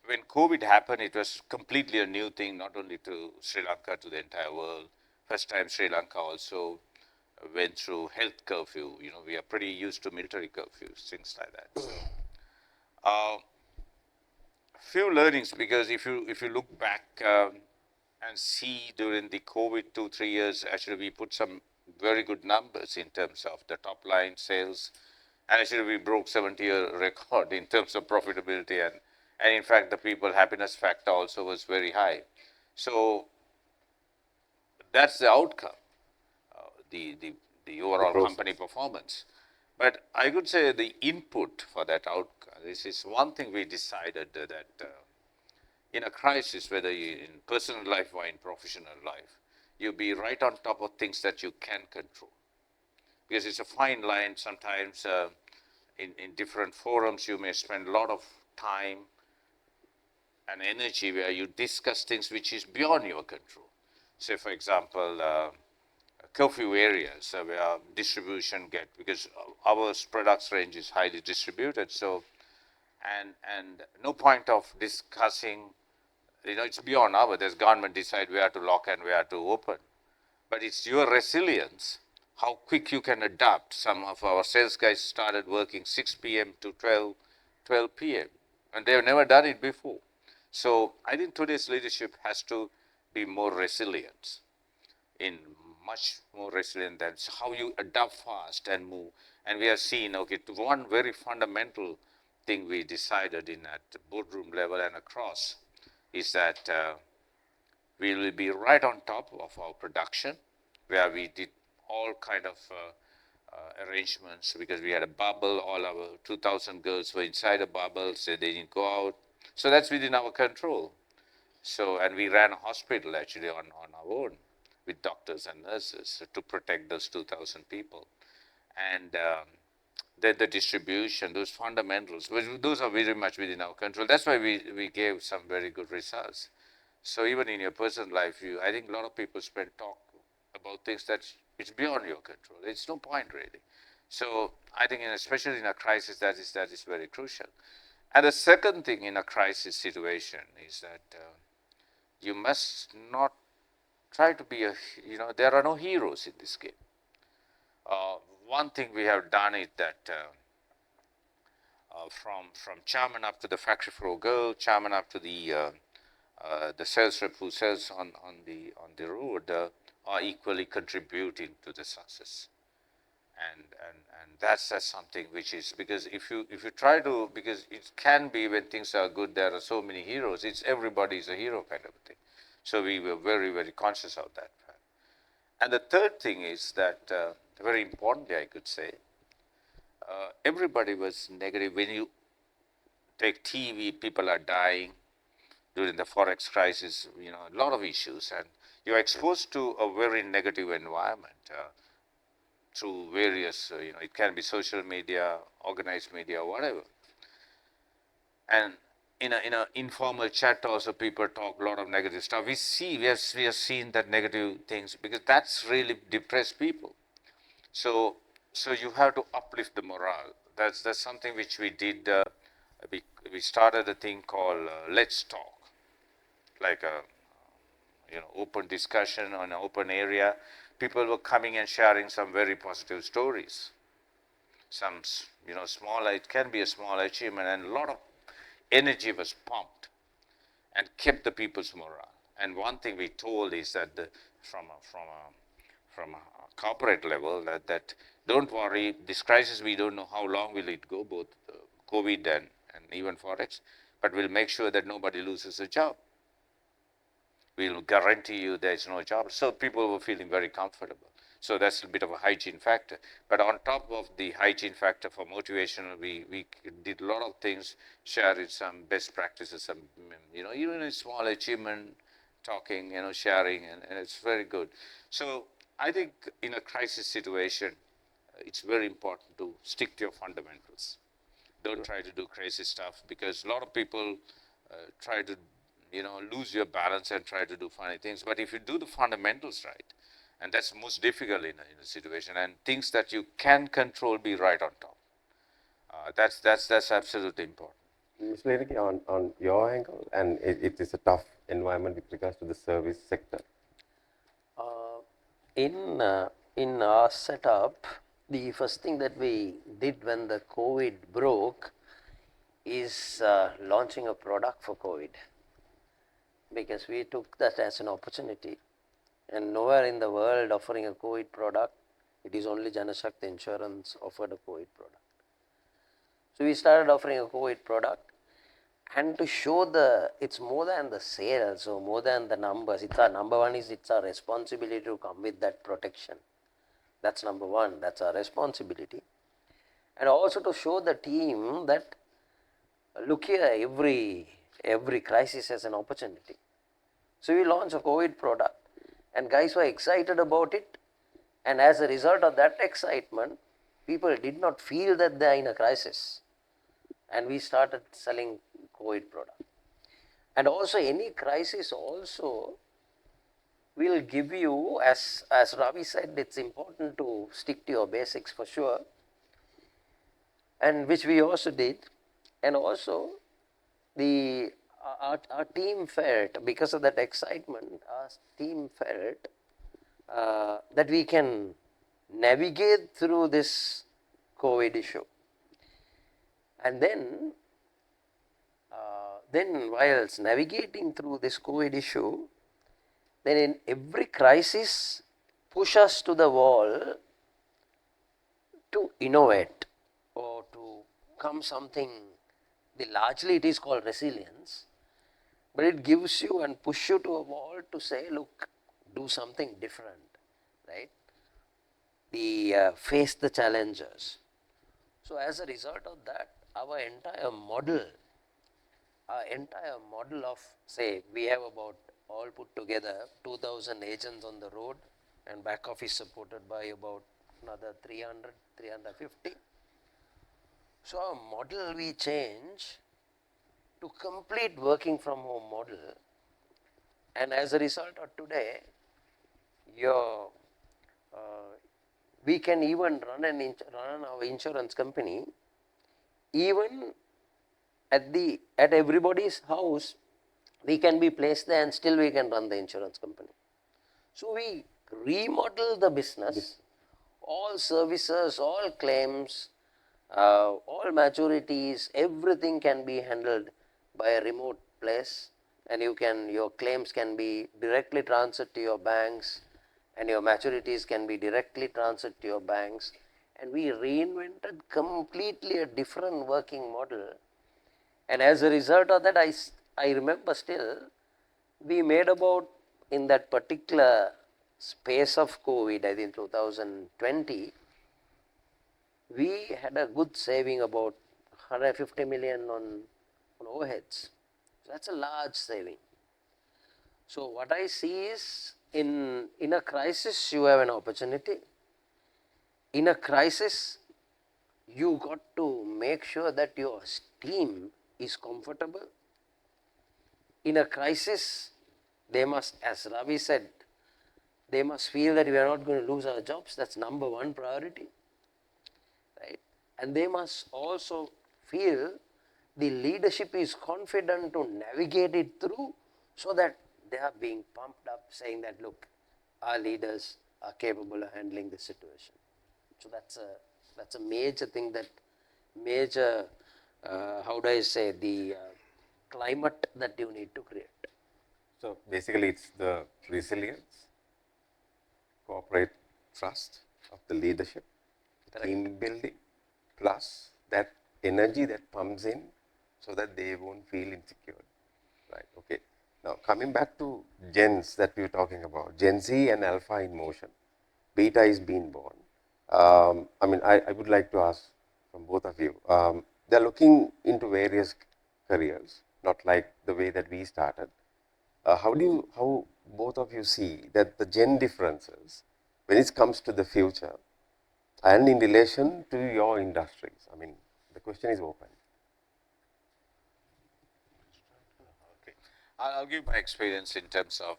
when COVID happened, it was completely a new thing, not only to Sri Lanka, to the entire world. First time Sri Lanka also went through health curfew. You know, we are pretty used to military curfews, things like that. So, few learnings, because if you look back and see during the COVID 2-3 years, actually we put some very good numbers in terms of the top line sales, and actually we broke 70-year record in terms of profitability, and in fact the people happiness factor also was very high. So that's the outcome, the overall company performance. But I could say the input for that outcome, this is one thing we decided that in a crisis, whether you in personal life or in professional life, you be right on top of things that you can control. Because it's a fine line sometimes. In different forums, you may spend a lot of time and energy where you discuss things which is beyond your control. Say, for example, curfew areas where distribution because our products range is highly distributed. So, and no point of discussing, it's beyond there's government decide where to lock and where to open. But it's your resilience, how quick you can adapt. Some of our sales guys started working 6 p.m. to 12 p.m. and they've never done it before. So I think today's leadership has to be more resilient, much more resilient than how you adapt fast and move. And we have seen, one very fundamental thing we decided at the boardroom level and across is that we will be right on top of our production, where we did all kind of arrangements, because we had a bubble. All our 2,000 girls were inside a bubble, so they didn't go out. So that's within our control. So, and we ran a hospital actually on our own with doctors and nurses to protect those 2,000 people. And the distribution, those fundamentals, those are very much within our control. That's why we gave some very good results. So even in your personal life, I think a lot of people talk about things that it's beyond your control. It's no point really. So I think, especially in a crisis, that is very crucial. And the second thing in a crisis situation is that you must not try to be there are no heroes in this game. One thing we have done is that from chairman up to the factory floor girl, chairman up to the sales rep who sells on the road are equally contributing to the success. And that's something which is, because if you try to, because it can be when things are good, there are so many heroes, it's everybody is a hero kind of a thing. So we were very, very conscious of that. And the third thing is that, very importantly, I could say, everybody was negative. When you take TV, people are dying. During the Forex crisis, a lot of issues, and you're exposed to a very negative environment through various, it can be social media, organized media, whatever. And in a informal chat also, people talk a lot of negative stuff. We have seen that negative things, because that's really depressed people. So you have to uplift the morale. That's something which we did. We started a thing called Let's Talk, like a open discussion on an open area. People were coming and sharing some very positive stories. Some small, it can be a small achievement, and a lot of energy was pumped and kept the people's morale. And one thing we told is that from a corporate level, that don't worry, this crisis, we don't know how long will it go, both COVID and even Forex, but we'll make sure that nobody loses a job. We'll guarantee you there's no job. So people were feeling very comfortable. So that's a bit of a hygiene factor. But on top of the hygiene factor for motivational, we did a lot of things, shared some best practices, some, even a small achievement, talking, sharing, and it's very good. So I think in a crisis situation, it's very important to stick to your fundamentals. Don't try to do crazy stuff, because a lot of people try to lose your balance and try to do funny things. But if you do the fundamentals right, and that's most difficult in a situation, and things that you can control, be right on top. That's absolutely important. Mr. Liyanage, on your angle, and it is a tough environment with regards to the service sector. In our setup, the first thing that we did when the COVID broke is launching a product for COVID, because we took that as an opportunity. And nowhere in the world offering a COVID product, it is only Janashakthi Insurance offered a COVID product. So we started offering a COVID product, and to show it's more than the sales or more than the numbers. It's our number one is it's our responsibility to come with that protection. That's number one. That's our responsibility. And also to show the team that, look here, every every crisis as an opportunity. So we launched a COVID product and guys were excited about it, and as a result of that excitement, people did not feel that they are in a crisis, and we started selling COVID product. And also any crisis also will give you, as Ravi said, it's important to stick to your basics for sure, and which we also did. And also the our team felt, because of that excitement, our team felt that we can navigate through this COVID issue. And then whilst navigating through this COVID issue, then in every crisis push us to the wall to innovate or to come something. Largely it is called resilience, but it gives you and push you to a wall to say, look, do something different, right? Face the challenges. So as a result of that, our entire model of, say, we have about all put together 2000 agents on the road and back office supported by about another 300, 350. So our model we change to complete working from home model, and as a result of today, we can even run our insurance company even at everybody's house. We can be placed there and still we can run the insurance company. So we remodel the business, all services, all claims, all maturities, everything can be handled by a remote place, and your claims can be directly transferred to your banks, and your maturities can be directly transferred to your banks. And we reinvented completely a different working model, and as a result of that, I remember still, we made about, in that particular space of COVID, I think 2020, we had a good saving about 150 million on overheads. So that's a large saving. So what I see is, in a crisis you have an opportunity. In a crisis, you got to make sure that your team is comfortable. In a crisis, they must, as Ravi said, they must feel that we are not going to lose our jobs. That's number one priority, right? And they must also feel the leadership is confident to navigate it through, so that they are being pumped up, saying that, look, our leaders are capable of handling this situation. So that's a major thing, that major, how do I say, the climate that you need to create. So basically, it's the resilience, corporate trust of the leadership, team building, plus that energy that pumps in so that they won't feel insecure. Right. Okay. Now coming back to gens that we were talking about, Gen Z and Alpha in motion. Beta is being born. I would like to ask from both of you. They're looking into various careers, not like the way that we started. How both of you see that the gen differences when it comes to the future and in relation to your industries? I mean, the question is open. Okay. I'll give my experience in terms of,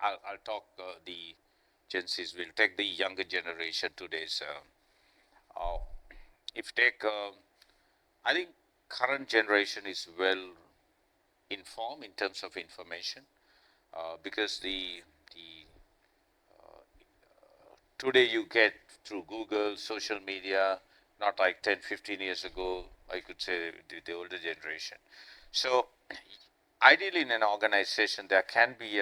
I'll talk the Gen Zs. We'll take the younger generation today's. If take, I think current generation is well informed in terms of information, because today you get through Google, social media, not like 10, 15 years ago, I could say the older generation. So ideally in an organization, there can be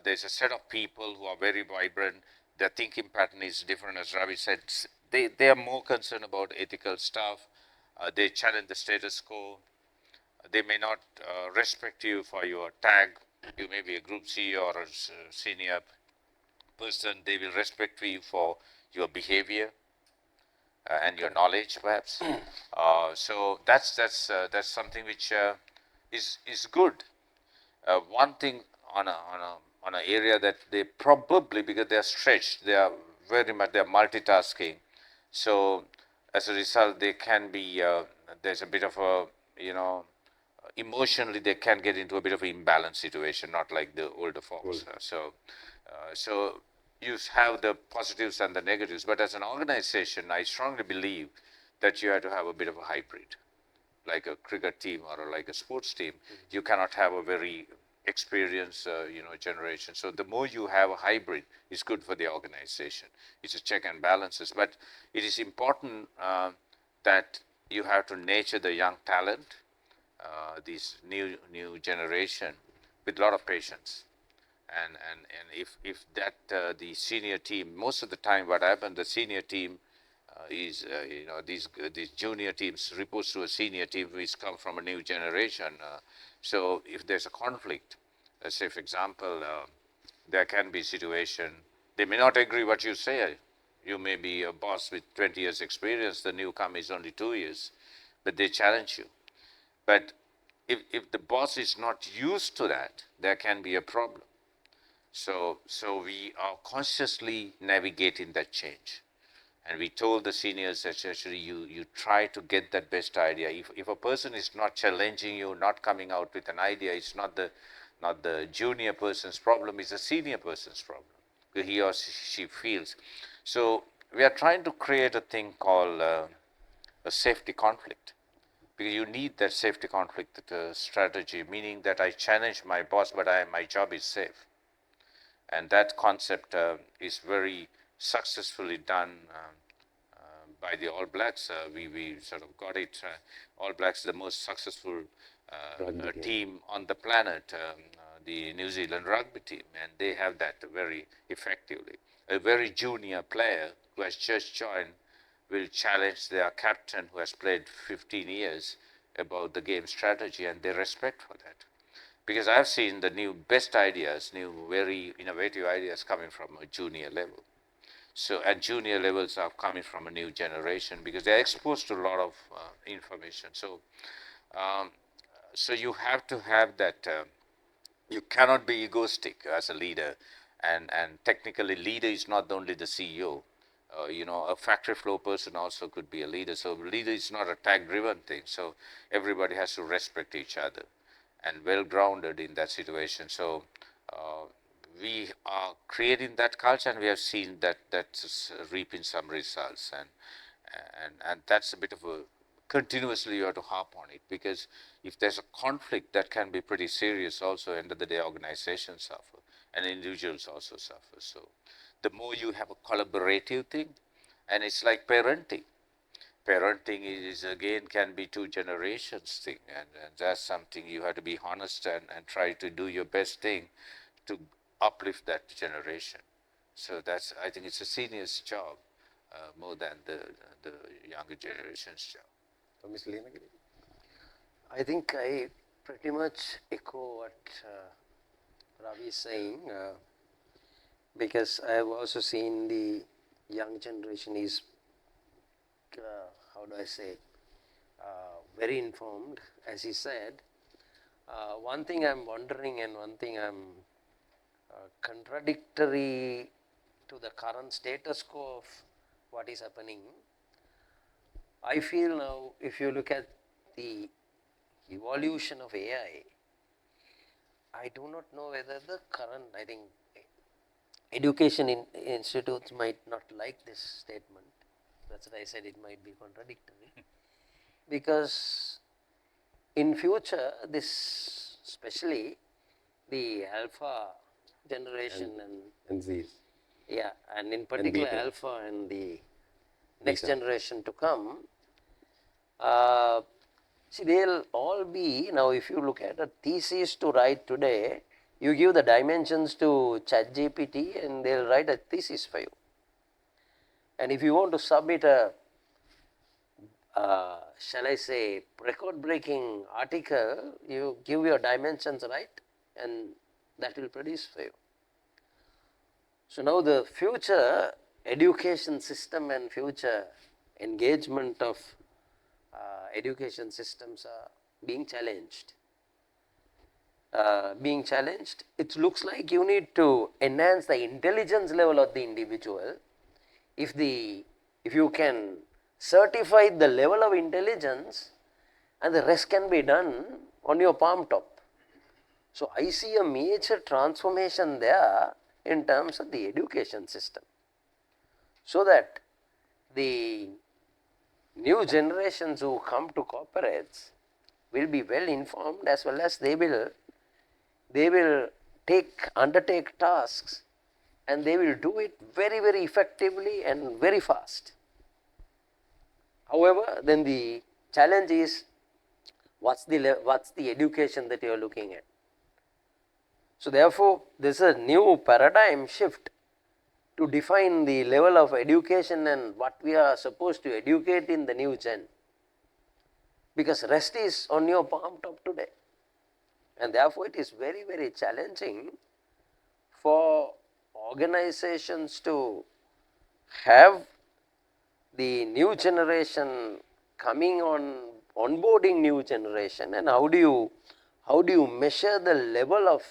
there's a set of people who are very vibrant. Their thinking pattern is different, as Ravi said. They are more concerned about ethical stuff. They challenge the status quo. They may not respect you for your tag. You may be a group CEO or a senior person. They will respect you for your behavior and your knowledge, perhaps. So that's something which is good. One thing on an area that they probably, because they are stretched, they are very much, they are multitasking. So as a result, they can be, there's a bit of a, emotionally they can get into a bit of an imbalance situation, not like the older folks. So you have the positives and the negatives, but as an organization, I strongly believe that you have to have a bit of a hybrid, like a cricket team or like a sports team. You cannot have a very experienced, generation. So the more you have a hybrid, is good for the organization. It's a check and balances, but it is important that you have to nurture the young talent, this new generation, with a lot of patience. And if that the senior team, most of the time what happens, the senior team is these junior teams reports to a senior team which come from a new generation. So if there's a conflict, let's say for example, there can be situation, they may not agree what you say. You may be a boss with 20 years experience, the newcomer is only 2 years, but they challenge you. But if the boss is not used to that, there can be a problem. So we are consciously navigating that change. And we told the seniors that actually you try to get that best idea. If a person is not challenging you, not coming out with an idea, it's not the junior person's problem, it's the senior person's problem. He or she feels. So we are trying to create a thing called a safety conflict. Because you need that safety conflict strategy, meaning that I challenge my boss, but my job is safe. And that concept is very successfully done by the All Blacks. We sort of got it. All Blacks, the most successful team on the planet, the New Zealand rugby team, and they have that very effectively. A very junior player who has just joined will challenge their captain who has played 15 years about the game strategy, and they respect for that. Because I've seen the new best ideas, new very innovative ideas coming from a junior level. So, and junior levels are coming from a new generation because they're exposed to a lot of information. So, so you have to have that, you cannot be egoistic as a leader. And technically leader is not only the CEO. A factory floor person also could be a leader. So leader is not a tag-driven thing. So everybody has to respect each other and well-grounded in that situation. So we are creating that culture, and we have seen that's reaping some results. And that's a bit of a, continuously you have to harp on it, because if there's a conflict, that can be pretty serious also. End of the day, organizations suffer and individuals also suffer. So the more you have a collaborative thing, and it's like parenting. Parenting is again can be two generations thing, and that's something you have to be honest and try to do your best thing to uplift that generation. So that's, I think it's a senior's job more than the younger generation's job. So, Ms. Liyanage? I think I pretty much echo what Ravi is saying, because I have also seen the young generation is, how do I say, very informed, as he said. One thing I am wondering, and one thing I am contradictory to the current status quo of what is happening. I feel now, if you look at the evolution of AI, I do not know whether the current, I think, education institutes might not like this statement. That's what I said, it might be contradictory. Because in future, this, especially the alpha generation and Z's. Yeah, and in particular alpha and the next generation to come, see, they'll all be, now if you look at a thesis to write today, you give the dimensions to ChatGPT and they'll write a thesis for you. And if you want to submit a, shall I say, record-breaking article, you give your dimensions right, and that will produce for you. So now the future education system and future engagement of education systems are being challenged. being challenged. It looks like you need to enhance the intelligence level of the individual. If you can certify the level of intelligence, and the rest can be done on your palm top. So, I see a major transformation there in terms of the education system, so that the new generations who come to corporates will be well informed, as well as they will undertake tasks, and they will do it very, very effectively and very fast. However, then the challenge is, what's the education that you are looking at. So, therefore, this is a new paradigm shift to define the level of education and what we are supposed to educate in the new gen, because rest is on your palm top today, and therefore, it is very, very challenging for organizations to have the new generation coming on, onboarding new generation, and how do you measure the level of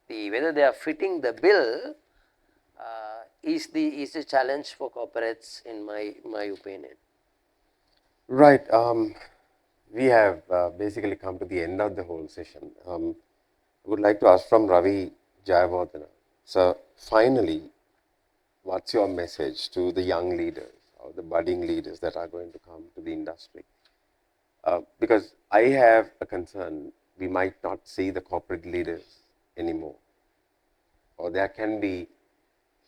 the whether they are fitting the bill, is the challenge for corporates, in my opinion. Right. We have basically come to the end of the whole session. I would like to ask from Ravi Jayawardena. So, finally, what's your message to the young leaders or the budding leaders that are going to come to the industry? Because I have a concern, we might not see the corporate leaders anymore, or there can be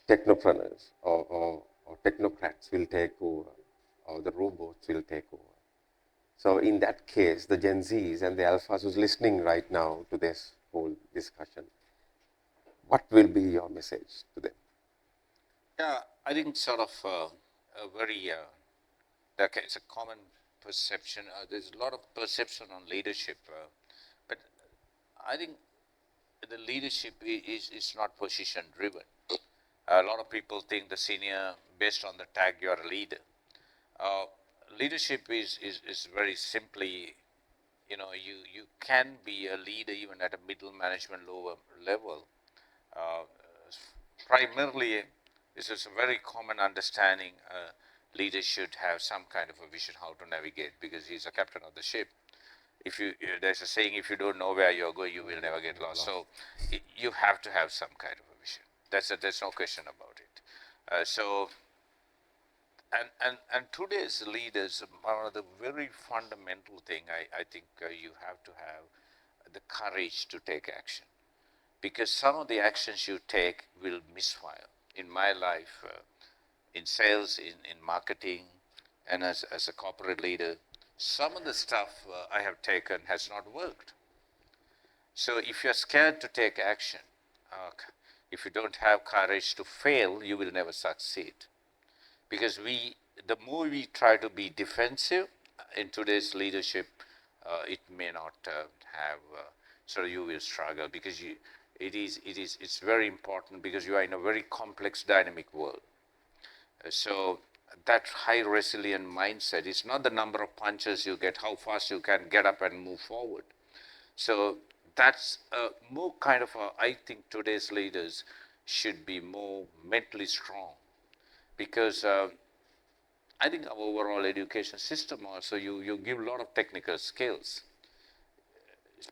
technopreneurs or technocrats will take over, or the robots will take over. So, in that case, the Gen Zs and the Alphas who's listening right now to this whole discussion, what will be your message to them? Yeah, I think sort of a very, it's a common perception. There's a lot of perception on leadership, but I think the leadership is not position driven. A lot of people think the senior, based on the tag, you are a leader. Leadership is very simply, you can be a leader even at a middle management lower level. Primarily, this is a very common understanding. Leader should have some kind of a vision how to navigate, because he's a captain of the ship. If there's a saying, if you don't know where you're going, you will never get lost. So you have to have some kind of a vision. There's no question about it. And today's leaders, one of the very fundamental thing, I think you have to have the courage to take action, because some of the actions you take will misfire. In my life, in sales, in marketing, and as a corporate leader, some of the stuff I have taken has not worked. So if you're scared to take action, if you don't have courage to fail, you will never succeed. Because the more we try to be defensive in today's leadership, it may not have, so you will struggle, because it's very important, because you are in a very complex dynamic world. So that high resilient mindset is not the number of punches you get, how fast you can get up and move forward. So that's more kind of I think today's leaders should be more mentally strong, because I think our overall education system also, you give a lot of technical skills,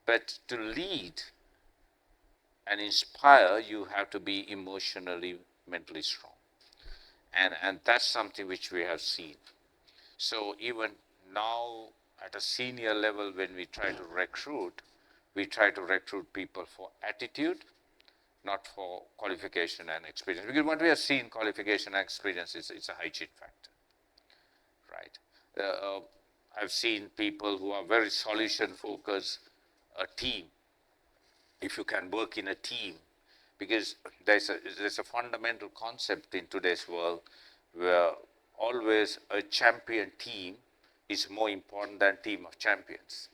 but to lead and inspire, you have to be emotionally, mentally strong. And that's something which we have seen. So even now at a senior level, when we try to recruit people for attitude, not for qualification and experience. Because what we have seen, qualification and experience, it's a hygiene factor, right? I've seen people who are very solution focused, a team. If you can work in a team, because there's a fundamental concept in today's world where always a champion team is more important than team of champions.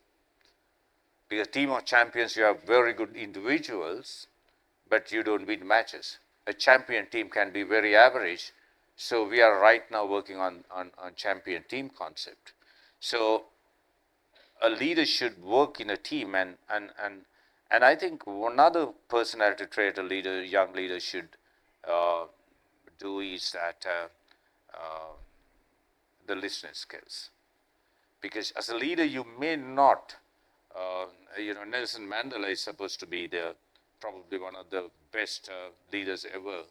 Because team of champions, you have very good individuals, but you don't win matches. A champion team can be very average. So we are right now working on champion team concept. So a leader should work in a team, and I think another personality trait a leader, young leader should uh, do is that the listening skills. Because as a leader, you may not, Nelson Mandela is supposed to be the probably one of the best leaders ever.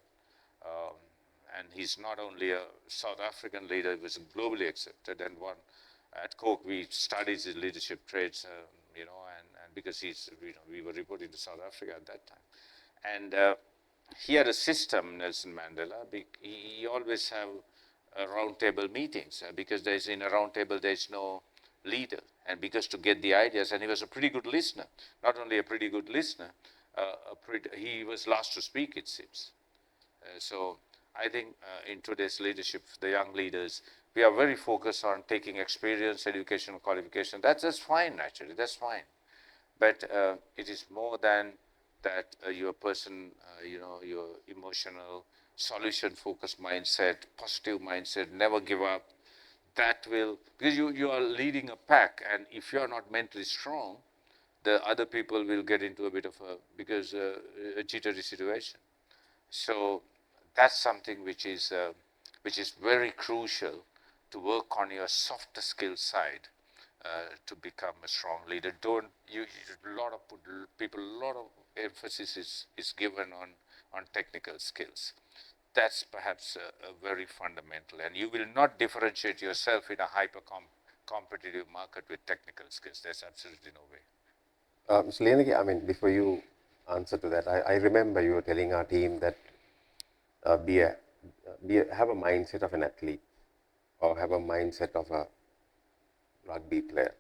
Um, and he's not only a South African leader, he was globally accepted. And one at Coke, we studied his leadership traits, and because we were reporting to South Africa at that time. And he had a system, Nelson Mandela. He always have round table meetings because there's in a round table there's no leader, and because to get the ideas, and he was a pretty good listener. Not only a pretty good listener, he was last to speak, it seems. So I think in today's leadership, the young leaders, we are very focused on taking experience, education, qualification. That's fine, actually. That's fine. But it is more than that. Your person, your emotional, solution-focused mindset, positive mindset, never give up. That will, because you are leading a pack, and if you are not mentally strong, the other people will get into a bit of a jittery situation. So that's something which is very crucial to work on your softer skill side to become a strong leader. Don't you? A lot of people, a lot of emphasis is given on technical skills. That's perhaps a very fundamental, and you will not differentiate yourself in a hyper competitive market with technical skills. There's absolutely no way. Mr. Liyanage, I mean, before you answer to that, I remember you were telling our team that have a mindset of an athlete or have a mindset of a rugby player,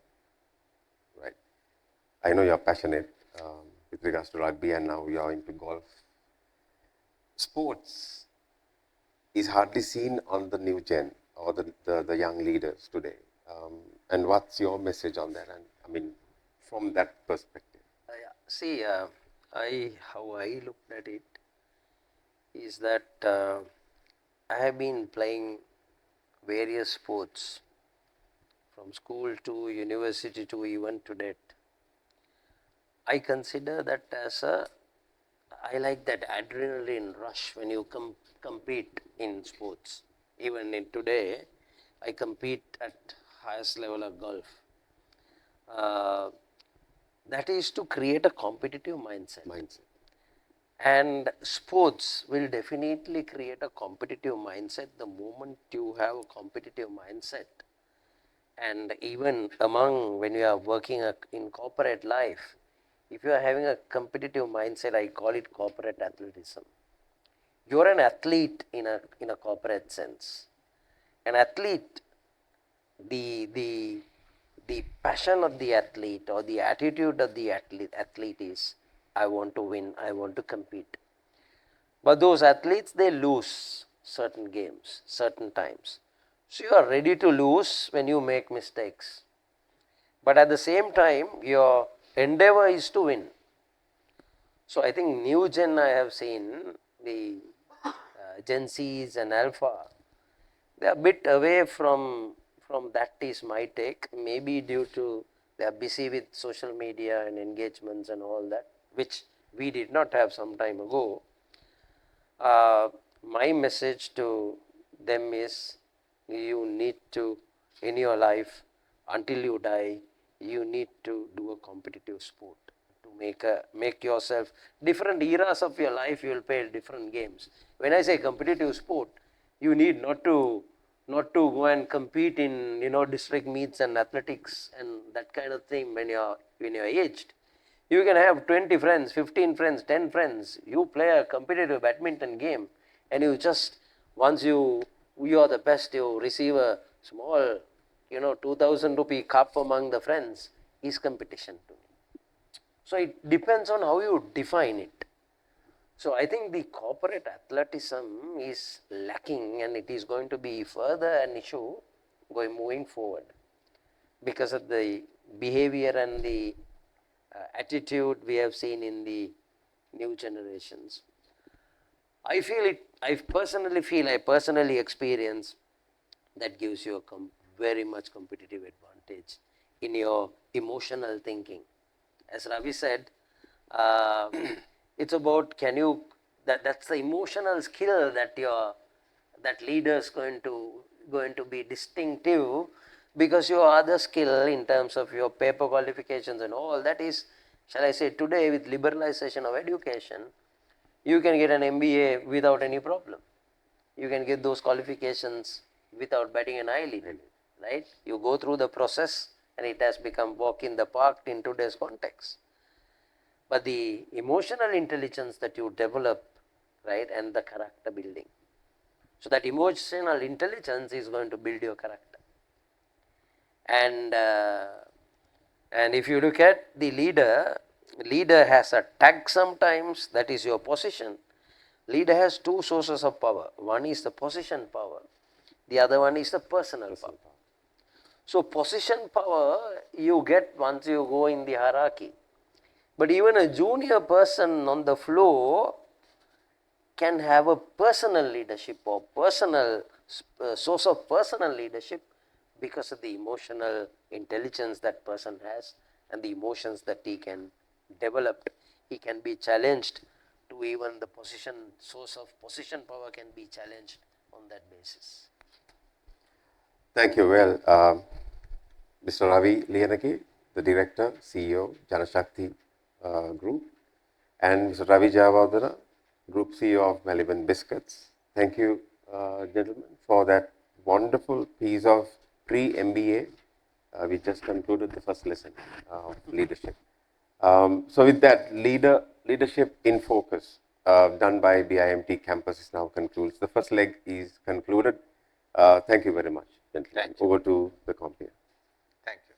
right? I know you're passionate with regards to rugby, and now you're into golf. Sports is hardly seen on the new gen or the young leaders today. And what's your message on that? And I mean, from that perspective. See, how I looked at it is that I have been playing various sports from school to university to even to death. I consider that as I like that adrenaline rush when you compete in sports. Even in today, I compete at highest level of golf. That is to create a competitive mindset. And sports will definitely create a competitive mindset the moment you have a competitive mindset. And even among when you are working in corporate life, if you are having a competitive mindset, I call it corporate athleticism. You are an athlete in a corporate sense. An athlete, the passion of the athlete or the attitude of the athlete is, I want to win, I want to compete. But those athletes, they lose certain games, certain times. So you are ready to lose when you make mistakes. But at the same time, your endeavor is to win. So I think new gen, I have seen the Gen Zs and Alpha, they are a bit away from that is my take, maybe due to they are busy with social media and engagements and all that, which we did not have some time ago. My message to them is, you need to, in your life, until you die, you need to do a competitive sport to make yourself different eras of your life. You will play different games. When I say competitive sport, you need not to go and compete in district meets and athletics and that kind of thing when you're aged. You can have 20 friends, 15 friends, 10 friends. You play a competitive badminton game, and you just, once you are the best, you receive a small 2000 rupee cup among the friends, is competition to me. So it depends on how you define it. So I think the corporate athleticism is lacking, and it is going to be further an issue moving forward because of the behavior and the attitude we have seen in the new generations. I personally experience that gives you a very much competitive advantage in your emotional thinking. As Ravi said, it's about that's the emotional skill that leaders going to be distinctive, because your other skill in terms of your paper qualifications and all that is, shall I say, today with liberalization of education, you can get an MBA without any problem. You can get those qualifications without batting an eyelid, right? You go through the process and it has become walk in the park in today's context. But the emotional intelligence that you develop, right, and the character building. So that emotional intelligence is going to build your character. And if you look at the leader has a tag sometimes, that is your position. Leader has two sources of power. One is the position power, the other one is the personal power. So position power you get once you go in the hierarchy. But even a junior person on the floor can have a personal leadership or personal source of personal leadership because of the emotional intelligence that person has and the emotions that he can develop. He can be challenged to even the source of position power can be challenged on that basis. Thank you. Well, Mr. Ravi Liyanage, the Director, CEO, Janashakthi Group, and Mr. Ravi Jayawardena, Group CEO of Maliban Biscuits. Thank you, gentlemen, for that wonderful piece of pre-MBA. We just concluded the first lesson of leadership. So with that, leadership in focus done by BIMT campus is now concludes. The first leg is concluded. Thank you very much, gentlemen. Thank you. Over to the compere. Thank you.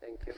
Thank you.